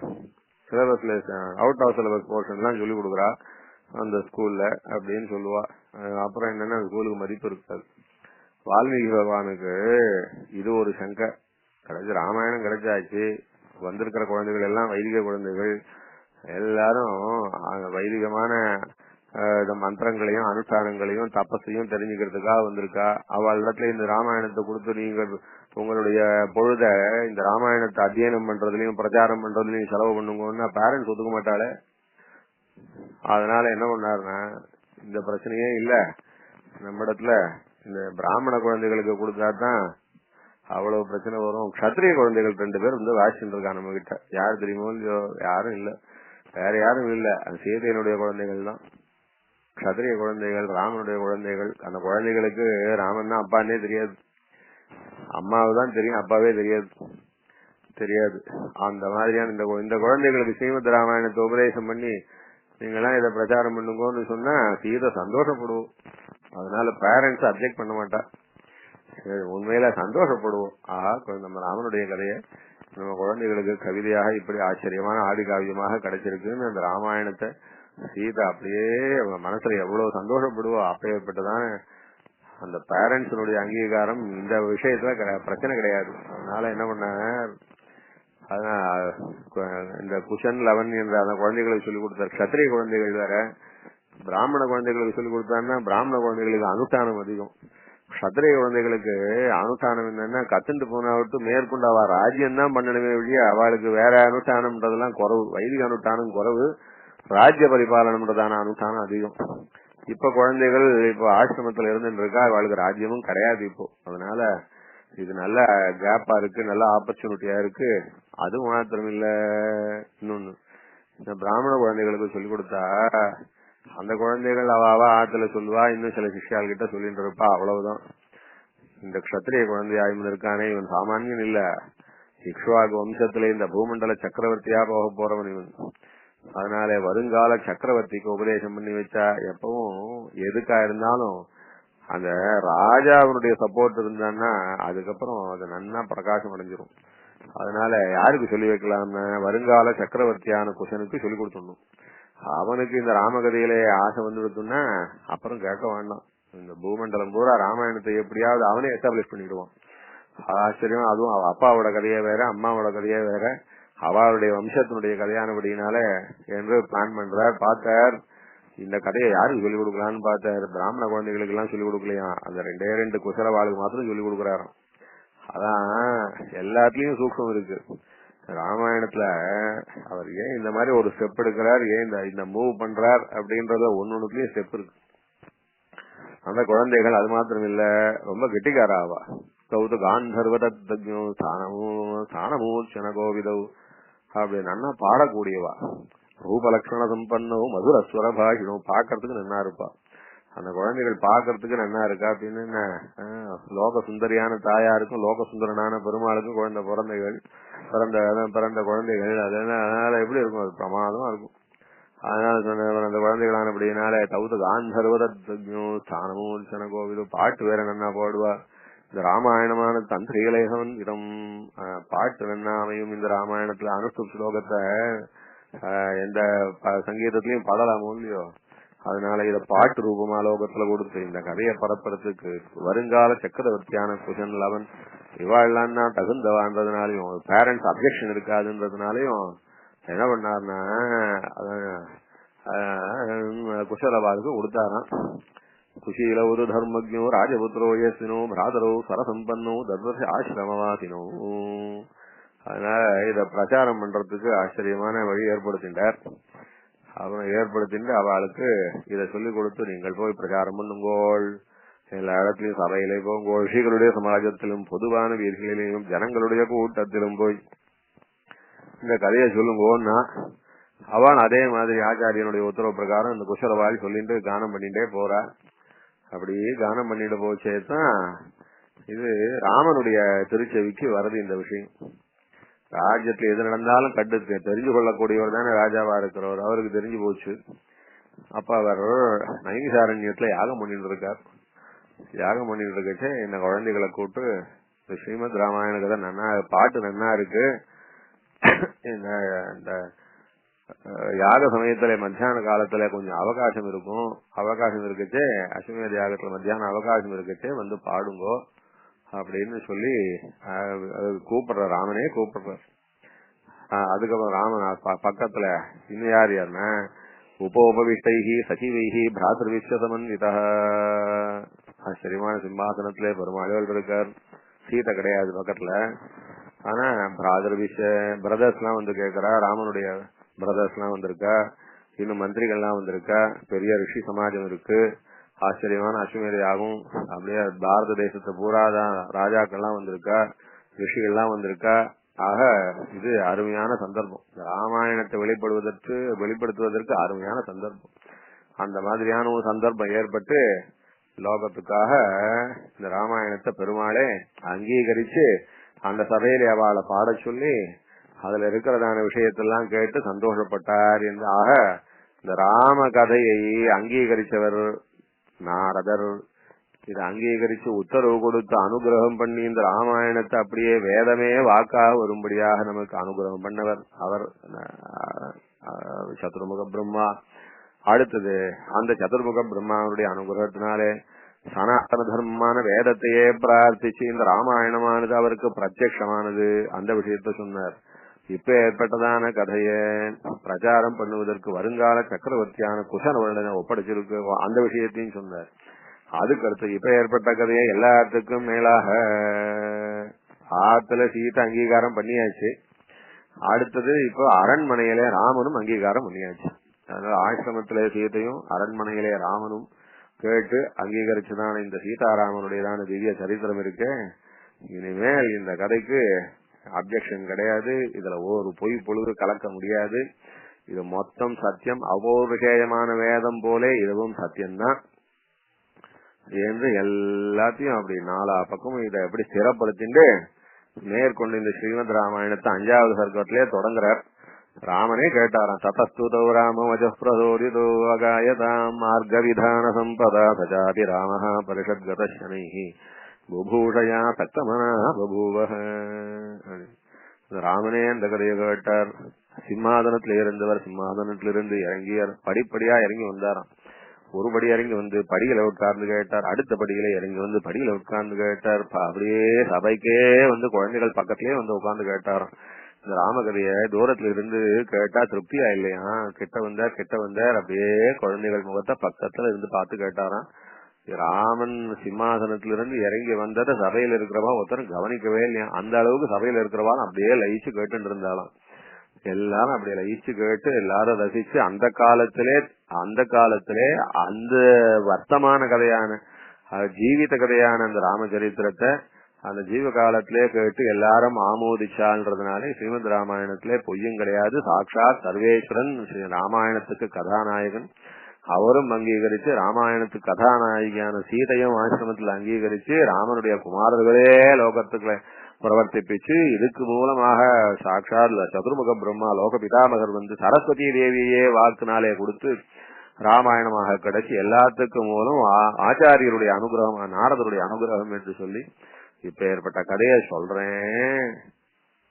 சிலபஸ்ல அவுட் ஆஃப் சிலபஸ் போர்ஷன் எல்லாம் சொல்லி கொடுக்குறா அந்த ஸ்கூல்ல அப்படின்னு சொல்லுவா. அப்புறம் என்னன்னா ஸ்கூலுக்கு மதிப்பு இருக்காது. வால்மீகி பகவானுக்கு இது ஒரு சங்கை. கிடைச்சு ராமாயணம் கிடைச்சாச்சு, வந்திருக்கிற குழந்தைகள் எல்லாம் வைதிக குழந்தைகள், எல்லாரும் வைதிகமான மந்திரங்களையும் அனுஷ்டானங்களையும் தபஸையும் தெரிஞ்சுக்கிறதுக்காக வந்திருக்கா. அவளிடத்துல இந்த ராமாயணத்தை கொடுத்து நீங்க உங்களுடைய பொழுத இந்த ராமாயணத்தை அத்தியனம் பண்றதுலயும் பிரச்சாரம் பண்றதுலயும் செலவு பண்ணுங்கன்னா பேரண்ட்ஸ் ஒத்துக்க மாட்டாளே. அதனால என்ன பண்ணாருன்னா, இந்த பிரச்சனையே இல்ல, நம்ம இடத்துல இந்த பிராமண குழந்தைகளுக்கு கொடுத்தாதான் அவ்வளவு பிரச்சனை வரும். கத்திரிய குழந்தைகள் 2 பேர் வந்து வாசிச்சுட்டு இருக்காங்க நம்ம கிட்ட. யாரு தெரியுமோ இல்லையோ, யாரும் இல்ல, வேற யாரும் இல்ல, அது சீதையனுடைய குழந்தைகள் தான். கத்திரிய குழந்தைகள், ராமனுடைய குழந்தைகள். அந்த குழந்தைகளுக்கு ராமன் தான் அப்பான்னே தெரியாது, அம்மாவுதான் தெரியும், அப்பாவே தெரியாது. அந்த மாதிரியான இந்த குழந்தைகளுக்கு ஸ்ரீமத் ராமாயணத்தை உபதேசம் பண்ணி நீங்கெல்லாம் இதை பிரச்சாரம் பண்ணுங்கன்னு சொன்னா சீதை சந்தோஷப்படுவோம். அதனால பேரண்ட்ஸ் அப்செக்ட் பண்ண மாட்டா, உண்மையில சந்தோஷப்படுவோம். ஆஹா, நம்ம ராமனுடைய கதையை நம்ம குழந்தைகளுக்கு கவிதையாக இப்படி ஆச்சரியமான ஆதி காவியமாக கிடைச்சிருக்குன்னு அந்த ராமாயணத்தை சீதை அப்படியே அவங்க மனசுல எவ்வளவு சந்தோஷப்படுவோ. அப்பேற்பட்டதான அந்த பேரண்ட்ஸனுடைய அங்கீகாரம் இந்த விஷயத்துல பிரச்சனை கிடையாது. அதனால என்ன பண்ணாங்க, இந்த குஷன் லவன் என்ற அந்த குழந்தைகளுக்கு சொல்லிக் கொடுத்தார். கத்திரிய குழந்தைகள் வேற, பிராமண குழந்தைகளுக்கு சொல்லிக் கொடுத்தாருன்னா பிராமண குழந்தைகளுக்கு அனுஷ்டானம் அதிகம். கத்திரிய குழந்தைகளுக்கு அனுஷ்டானம் என்னன்னா, கத்துட்டு போனா விட்டு மேற்கொண்டு அவ ராஜ்யம் தான் பண்ணணுமே வழிய அவளுக்கு வேற அனுஷ்டானம்ன்றதெல்லாம் குறவு. வைதிக அனுஷ்டானம் குறவு, ராஜ்ய பரிபாலனம்ன்றதான அனுஷ்டானம் அதிகம். இப்ப குழந்தைகள் இப்ப ஆசிரமத்துல இருந்துட்டு இருக்கா, அவளுக்கு ராஜ்யமும் கிடையாது இப்போ. அதனால இது நல்ல கேப்பா இருக்கு, நல்ல ஆப்பர்ச்சுனிட்டியா இருக்கு. அது மாத்திரம் இல்ல, இன்னொன்னு, இந்த பிராமண குழந்தைகளுக்கு சொல்லிக் கொடுத்தா அந்த குழந்தைகள் அவ ஆத்துல சொல்லுவா, இன்னும் சில சிஷ்யால் கிட்ட சொல்லிட்டு இருப்பா, அவ்வளவுதான். இந்த கத்திரிய குழந்தை ஆய்வு இருக்கானே, இவன் சாமானியன் இல்ல, இக்ஷ்வாகு வம்சத்திலே இந்த பூமண்டல சக்கரவர்த்தியா போக போறவன் இவன். அதனால வருங்கால சக்கரவர்த்திக்கு உபதேசம் பண்ணி வச்சா எப்பவும் எதுக்கா இருந்தாலும் அந்த ராஜாவுடைய சப்போர்ட் இருந்தான்னா அதுக்கப்புறம் அது நன்னா பிரகாசம் அடைஞ்சிரும். அதனால யாருக்கு சொல்லி வைக்கலாம்னா, வருங்கால சக்கரவர்த்தியான குஷனுக்கு சொல்லி கொடுத்துடணும். அவனுக்கு இந்த ராமகதையிலே ஆசை வந்துடுதுன்னா அப்புறம் கேட்க வேண்டாம். இந்த பூமண்டலம் பூரா ராமாயணத்தை எப்படியாவது அவனே எஸ்டாப்ளிஷ் பண்ணிடுவான். ஆச்சரியம். அதுவும் அவ அப்பாவோட கதையே வேற, அம்மாவோட கதையே வேற, அவளுடைய வம்சத்தினுடைய கதையானபடினால என்று பிளான் பண்றார். பார்த்தார், இந்த கதையை யாருக்கு சொல்லிக் கொடுக்கலான்னு பார்த்தார். பிராமண குழந்தைகளுக்கு எல்லாம் சொல்லிக் கொடுக்கலையா, அந்த 2 குசலவாளுக்கு மாத்திரம் சொல்லிக் கொடுக்குறாராம். அதான் எல்லாத்துலயும் சூக்ஷம் இருக்கு. ராமாயணத்துல அவர் ஏன் இந்த மாதிரி ஒரு ஸ்டெப் எடுக்கிறார், ஏன் இந்த மூவ் பண்றார் அப்படின்றத ஒன்னொன்னுலயும் ஸ்டெப் இருக்கு. அந்த குழந்தைகள் அது மாத்திரம் இல்ல, ரொம்ப கெட்டிக்காராவா. கௌது காந்தர்வதோ ஸ்தானமூர்ச்சன கோவிதவ் அப்படி நன்னா பாடக்கூடியவா. ரூபலட்சண சம்பன்னோ மதுரஸ்வர பாஷினோ, பாக்கிறதுக்கு நன்னா இருப்பா. அந்த குழந்தைகள் பாக்கிறதுக்கு நன்னா இருக்கா அப்படின்னு லோக சுந்தரியான தாயாருக்கும் லோக சுந்தரனான பெருமாளுக்கும் குழந்தை பிறந்த குழந்தைகள். அதனால எப்படி இருக்கும், அது பிரமாதமா இருக்கும். அதனால அந்த குழந்தைகளான அப்படினால தௌத காந்தர்வதோ ஸ்தானமூர்ச்சன கோவிதோ, பாட்டு வேற நன்னா பாடுவா. இந்த ராமாயணமான தந்திரிகலேசவன் இடம் பாட்டு நன்னா அமையும். இந்த ராமாயணத்துல அனுஷ்டுப் ஸ்லோகத்தை எந்த சங்கீதத்திலயும் பாடலாமோ இல்லையோ, அதனால இத பாட்டு ரூபமா லோகத்துல கொடுத்து இந்த கதையை பரப்புறதுக்கு வருங்கால சக்கரவர்த்தியான குஷன் லவன் இவாள்லாம் தான் தகுந்தவான்றதுனாலையும் பேரண்ட்ஸ் அப்ஜெக்ஷன் இருக்காதுன்றதுனாலையும் என்ன பண்ணாருன்னா குஷலவாளுக்கு கொடுத்தாராம். குஷீலவது தர்மஜோ ராஜபுத்திரோ யஸ்வினோ பிராதரோ சரசம்பன்னோ தர்வச ஆசிரமவாசினோ. அதனால இத பிரச்சாரம் பண்றதுக்கு ஆச்சரியமான வழி ஏற்படுத்தின்றார். அவனை ஏற்படுத்திட்டு அவளுக்கு இதை சொல்லிக் கொடுத்து, நீங்கள் போய் பிரச்சாரம் பண்ணுங்கோள், எல்லா இடத்திலும் சபையிலே போங்கோள், ரிஷிகளுடைய சமாஜத்திலும் பொதுவான வீர்களிலும் ஜனங்களுடைய கூட்டத்திலும் போய் இந்த கதையை சொல்லுங்கோன்னா அவன் அதே மாதிரி ஆச்சாரியனுடைய உத்தரவு பிரகாரம் இந்த குஷலவாளி சொல்லிட்டு கானம் பண்ணிட்டே போறா. அப்படி கானம் பண்ணிட்டு போச்சேதான் இது ராமனுடைய திருச்செவிக்கு வருது இந்த விஷயம். ராஜ்யத்துல எது நடந்தாலும் கண்டு தெரிஞ்சு கொள்ளக்கூடியவர் தானே ராஜாவா இருக்கிறவர். அவருக்கு தெரிஞ்சு போச்சு. அப்ப அவர் நைமிசாரண்யத்துல யாகம் பண்ணிட்டு இருக்கார். யாகம் பண்ணிட்டு இருக்கச்சே இந்த குழந்தைகளை கூட்டு இந்த ஸ்ரீமத் ராமாயண கதை நன்னா, பாட்டு நன்னா இருக்கு. இந்த யாக சமயத்துல மத்தியான காலத்துல கொஞ்சம் அவகாசம் இருக்கும். அவகாசம் இருக்கச்சே அஸ்வமேத யாகத்துல மத்தியானம் அவகாசம் இருக்கச்சே வந்து பாடுங்கோ அப்படின்னு சொல்லி கூப்பிடுற ராமனே கூப்பிடுற. அதுக்கப்புறம் ராமன் பக்கத்துல இன்னும் யாருன்னா உபோபவிஷ்டைஹி சசிவைஹி பிராதர்விஸ்வசமன்விதா, ஆச்சரியமான சிம்மாசனத்திலே பெருமாள் இருக்கார். சீதை கிடையாது பக்கத்துல. ஆனா பிரதர்ஸ் எல்லாம் வந்து கேக்குறா, ராமனுடைய பிரதர்ஸ் எல்லாம் வந்திருக்கா, இன்னும் மந்திரிகள்லாம் வந்திருக்கா, பெரிய ரிஷி சமாஜம் இருக்கு, ஆச்சரியமான அஸ்வமேத யாகம், அப்படியே பாரத தேசத்தை பூராதான் ராஜாக்கள்லாம் வந்திருக்கா, ரிஷிகள்லாம் வந்திருக்கா. ஆக இது அருமையான சந்தர்ப்பம், ராமாயணத்தை வெளிப்படுத்துவதற்கு அருமையான சந்தர்ப்பம். அந்த மாதிரியான ஒரு சந்தர்ப்பம் ஏற்பட்டு லோகத்துக்காக இந்த ராமாயணத்தை பெருமாளே அங்கீகரிச்சு அந்த சபையில அவளை பாட சொல்லி அதுல இருக்கிறதான விஷயத்தெல்லாம் கேட்டு சந்தோஷப்பட்டார் என்று. ஆக இந்த ராம கதையை அங்கீகரிச்சவர் நாரதர். இதை அங்கீகரிச்சு உத்தரவு கொடுத்து அனுகிரகம் பண்ணி இந்த ராமாயணத்தை அப்படியே வேதமே வாக்காக வரும்படியாக நமக்கு அனுகிரகம் பண்ணவர் அவர் சதுர்முக பிரம்மா. அடுத்தது அந்த சதுர்முக பிரம்மாவுடைய அனுகிரகத்தினாலே சனாதன தர்மமான வேதத்தையே பிரார்த்திச்சு இந்த ராமாயணமானது அவருக்கு பிரத்யட்சமானது. அந்த விஷயத்த சொன்னார். இப்ப ஏற்பட்டதான கதைய பிரச்சாரம் பண்ணுவதற்கு வருங்கால சக்கரவர்த்தியான குஷனவர்களை ஒப்படைச்சிருக்கு, அந்த விஷயத்தையும் சொன்னார். அதுக்கடுத்து இப்ப ஏற்பட்ட கதையை எல்லாத்துக்கும் மேலாக ஆத்துல சீத்தை அங்கீகாரம் பண்ணியாச்சு. அடுத்தது இப்ப அரண்மனையிலே ராமனும் அங்கீகாரம் பண்ணியாச்சு. அதனால ஆசிரமத்திலே சீத்தையும் அரண்மனையிலே ராமனும் கேட்டு அங்கீகரிச்சுதான் இந்த சீதாராமனுடையதான திவ்ய சரித்திரம் இருக்கு. இனிமேல் இந்த கதைக்கு அப்ஜெக்ஷன் கிடையாது, இதுல ஒரு பொய் பொழுது கலக்க முடியாது. இது மொத்தம் சத்தியம், அபௌருஷேயமான வேதம் போலே இதுவும் சத்தியம்தான் என்று எல்லாத்தையும் அப்படி நாலா பக்கமும் இதை எப்படி ஸ்திரப்படுத்திட்டு மேற்கொண்டு இந்த ஸ்ரீமத் ராமாயணத்தை 5வது சர்க்கத்திலே தொடங்குறார். ராமனே கேட்டாராம், ததஸ்துதோ ராம வஜப்ரதோதிதோ அகாயதாம் மார்க விதான சம்பதா சஜாதி ராமஹ பரிஷத்கத சனைஹி புபூஷயா சக்தமனா பபூவஹ. ராமனே அந்த கதையை கேட்டார். சிம்மாதனத்தில இருந்தவர் சிம்மாதனத்திலிருந்து இறங்கியார், படிப்படியா இறங்கி வந்தாராம். ஒரு படி இறங்கி வந்து படியில உட்கார்ந்து கேட்டார், அடுத்த படியில இறங்கி வந்து படியில உட்கார்ந்து கேட்டார். அப்படியே சபைக்கே வந்து குழந்தைகள் பக்கத்திலே வந்து உட்கார்ந்து கேட்டாராம். இந்த ராமகதைய தூரத்துல இருந்து கேட்டா திருப்தியா இல்லையா, கிட்ட வந்தார் அப்படியே குழந்தைகள் முகத்தை பக்கத்துல இருந்து பார்த்து கேட்டாராம். ராமன் சிம்மாசனத்திலிருந்து இறங்கி வந்ததை சபையில இருக்கிறவா ஒருத்தரும் கவனிக்கவே இல்லையா, அந்த அளவுக்கு சபையில இருக்கிறவா அப்படியே லயிச்சு கேட்டு இருந்தாலும் எல்லாரும் அப்படியே லயிச்சு கேட்டு எல்லாரும் ரசிச்சு அந்த காலத்திலே அந்த வர்த்தமான கதையான ஜீவித கதையான அந்த ராமச்சரித்திரத்தை அந்த ஜீவ காலத்திலே கேட்டு எல்லாரும் ஆமோதிச்சான்றதுனாலே ஸ்ரீமத் ராமாயணத்திலே பொய்யும் கிடையாது. சாட்சாத் சர்வேஸ்வரன் ராமாயணத்துக்கு கதாநாயகன், அவரும் அங்கீகரிச்சு ராமாயணத்துக்கு கதாநாயகியான சீதையும் ஆசிரமத்தில் அங்கீகரிச்சு ராமனுடைய குமாரர்களே லோகத்துக்குள்ள பிரவர்த்திப்பிச்சு இதுக்கு மூலமாக சாட்சாத் சதுர்முக பிரம்மா லோக பிதாமகர் வந்து சரஸ்வதி தேவியே வாக்குனாலே கொடுத்து ராமாயணமாக கிடைச்சி எல்லாத்துக்கும் மூலம் ஆச்சாரியருடைய அனுகிரகம், நாரதருடைய அனுகிரகம் என்று சொல்லி இப்ப ஏற்பட்ட கதையை சொல்றேன்.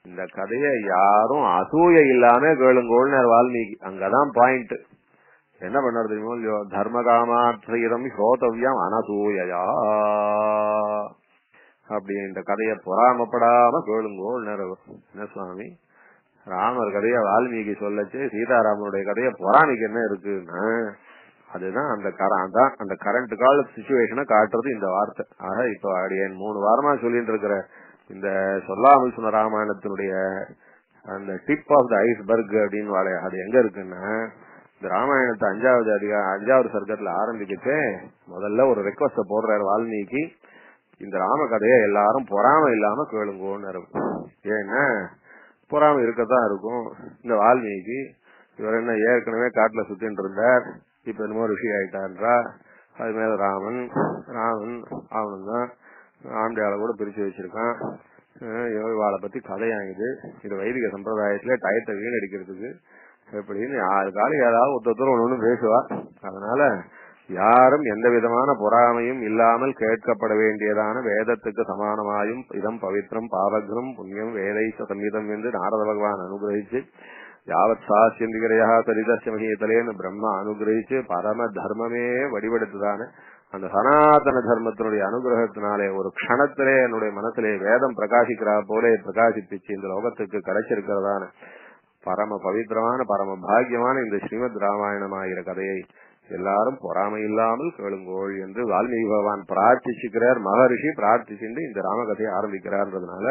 இந்த கதையை யாரும் அசூய இல்லாம கேளுங்கோள்னு வால்மீகி. அங்கதான் பாயிண்ட். என்ன பண்ணறது தெரியுமோ இல்லையோ, தர்மகாமாத்ரீதம் ஸ்ரோதவ்யம் அனசூயா. அப்படி இந்த கதையை பொறாமப்படாம கேளுங்கோள். என்ன சுவாமி, ராமர் கதைய வால்மீகி சொல்லச்சு, சீதாராமனுடைய கதைய பொறாமைக்கு என்ன இருக்குன்னா அதுதான் அந்த கரண்ட் கால சிச்சுவேஷனை காட்டுறது இந்த வார்த்தை. ஆக இப்ப அடியேன் 3 வாரமா சொல்லிட்டு இருக்கிற இந்த சொல்லாமல் சொன்ன ராமாயணத்தினுடைய அந்த டிப் ஆஃப் த ஐஸ்பர்க் அப்படின்னு அது எங்க இருக்குன்னா, இந்த ராமாயணத்தை 5வது சர்க்கத்துல ஆரம்பிக்கிட்டு முதல்ல ஒரு ரெக்வஸ்ட போடுறாரு வால்மீகி, இந்த ராம கதையை எல்லாரும் பொறாம இல்லாம கேளுங்கோன்னு இருக்கும். ஏன்னா பொறாம இருக்கத்தான் இருக்கும். இந்த வால்மீகி இவர் என்ன ஏற்கனவே காட்டுல சுத்தின்னு இருந்தார், இப்ப என்னமோ ரிஷி ஆயிட்டான்றா. அது மேல ராமன் அவனுதான் ஆண்டியால கூட பிரிச்சு வச்சிருக்கான். இவாளை பத்தி கதையாங்குது. இது வைதிக சம்பிரதாயத்திலே டயத்தை வீணடிக்கிறதுக்கு எப்படின்னு யாரு காலம் ஏதாவது ஒருத்தர் ஒண்ணு பேசுவா. அதனால யாரும் எந்த விதமான பொறாமையும் இல்லாமல் கேட்கப்பட வேண்டியதான வேதத்துக்கு சமானமாயும் இதம் பவித்ரம் பாவக்ரம் புண்ணியம் வேதை சம்மிதம் என்று நாரத பகவான் அனுகிரகிச்சு யாவத் சாஸ்திரிகரையா சரிதர்ஷ மகிதலேன்னு பிரம்மா அனுகிரகிச்சு பரம தர்மமே வடிவெடுத்ததான அந்த சனாதன தர்மத்தினுடைய அனுகிரகத்தினாலே ஒரு க்ஷணத்திலே என்னுடைய மனத்திலே வேதம் பிரகாசிக்கிறா போலே பிரகாசிப்பிச்சு இந்த லோகத்துக்கு கிடைச்சிருக்கிறதான பரம பவித்திரமான பரம பாக்கியமான இந்த ஸ்ரீமத் ராமாயணமாகிற கதையை எல்லாரும் பொறாமை இல்லாமல் கேளுங்கோள் என்று வால்மீகி பகவான் பிரார்த்திச்சுக்கிறார். மகரிஷி பிரார்த்திச்சுட்டு இந்த ராமகதையை ஆரம்பிக்கிறார்ன்றதுனால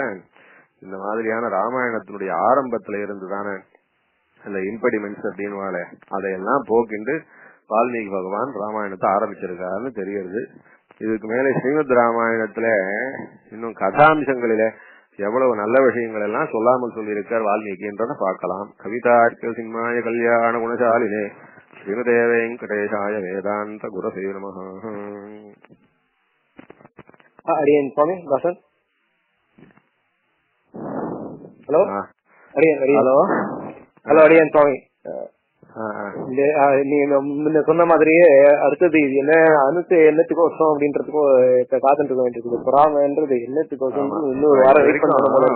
இந்த மாதிரியான ராமாயணத்தினுடைய ஆரம்பத்துல இருந்துதானே அந்த இம்பெடிமெண்ட்ஸ் அப்படின்னு அதையெல்லாம் போக்கிண்டு வால்மீகி பகவான் ராமாயணத்தை ஆரம்பிச்சிருக்காருன்னு தெரியுது. இதுக்கு மேல ஸ்ரீமத் ராமாயணத்துல இன்னும் கதாம்சங்களில எவ்வளவு நல்ல விஷயங்கள் எல்லாம் சொல்லாமல் சொல்லியிருக்கார் வால்மீகின்றத பார்க்கலாம். கவிதார்க்க சிம்மாய கல்யாண குணசாலினே ஸ்ரீமதே வெங்கடேசாய வேதாந்த குரவே நமஹ. அடியன் சுவாமி தாசன். ஹலோ ஹலோ ஹலோ அடியன் சுவாமி. நீங்க முன்ன சொன்ன மாதிரியே அடுத்தது இது என்ன அனுத்து என்னத்துக்கோசம் அப்படின்றதுக்கும் காத்துட்டு இருக்க வேண்டியது. பொறாமைன்றது என்னத்துக்கோசம் இன்னொரு வாரம் வெயிட் பண்ண.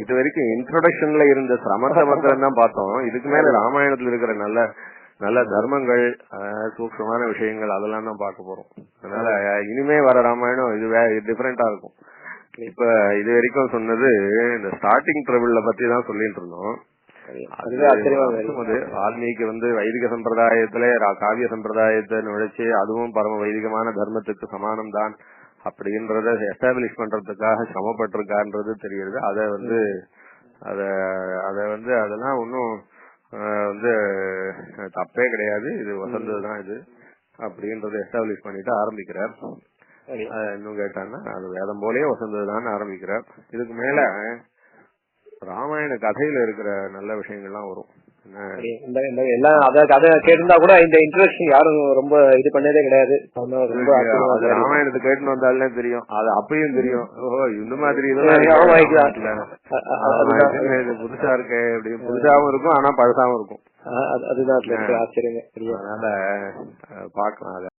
இது வரைக்கும் இன்ட்ரோடக்ஷன்ல இருந்த சமர்த்தம் தான் பார்த்தோம். இதுக்கு மேல ராமாயணத்துல இருக்கிற நல்ல நல்ல தர்மங்கள், சூக்ஷமான விஷயங்கள் அதெல்லாம் தான் பார்க்க போறோம். அதனால இனிமே வர ராமாயணம் இது டிஃபரெண்டா இருக்கும். இப்ப இது வரைக்கும் சொன்னது இந்த ஸ்டார்டிங் ட்ரபிள்ல பத்தி தான் சொல்லிட்டு இருந்தோம். வால்மீகி வைதிக சம்பிரதாயத்திலே காவிய சம்பிரதாயத்தை நுழைச்சு அதுவும் பரம வைதிகமான தர்மத்துக்கு சமானம் தான் அப்படின்றத எஸ்டாபிளிஷ் பண்றதுக்காக சிரமப்பட்டிருக்கான்றது தெரியுது. அதெல்லாம் ஒன்னும் தப்பே கிடையாது. இது வசந்ததுதான் இது அப்படின்றத எஸ்டாபிளிஷ் பண்ணிட்டு ஆரம்பிக்கிறார். இன்னும் கேட்டாங்கன்னா அது வேதம் போலயே வசந்ததுதான் ஆரம்பிக்கிறார். இதுக்கு மேல ராமாயண கதையில இருக்கிற நல்ல விஷயங்கள்லாம் வரும். கேட்டிருந்தா கூட இந்த இன்ட்ரோடக்ஷன் யாரும் ரொம்ப இது பண்ணதே கிடையாது. ராமாயணத்தை கேட்டு வந்தாலே தெரியும், அது அப்பயும் தெரியும். ஓஹோ இந்த மாதிரி புதுசா இருக்கு, அப்படி புதுசாவும் இருக்கும் ஆனா பழசாவும் இருக்கும். அதுதான் ஆச்சரியங்க. அதனால பாக்கலாம்.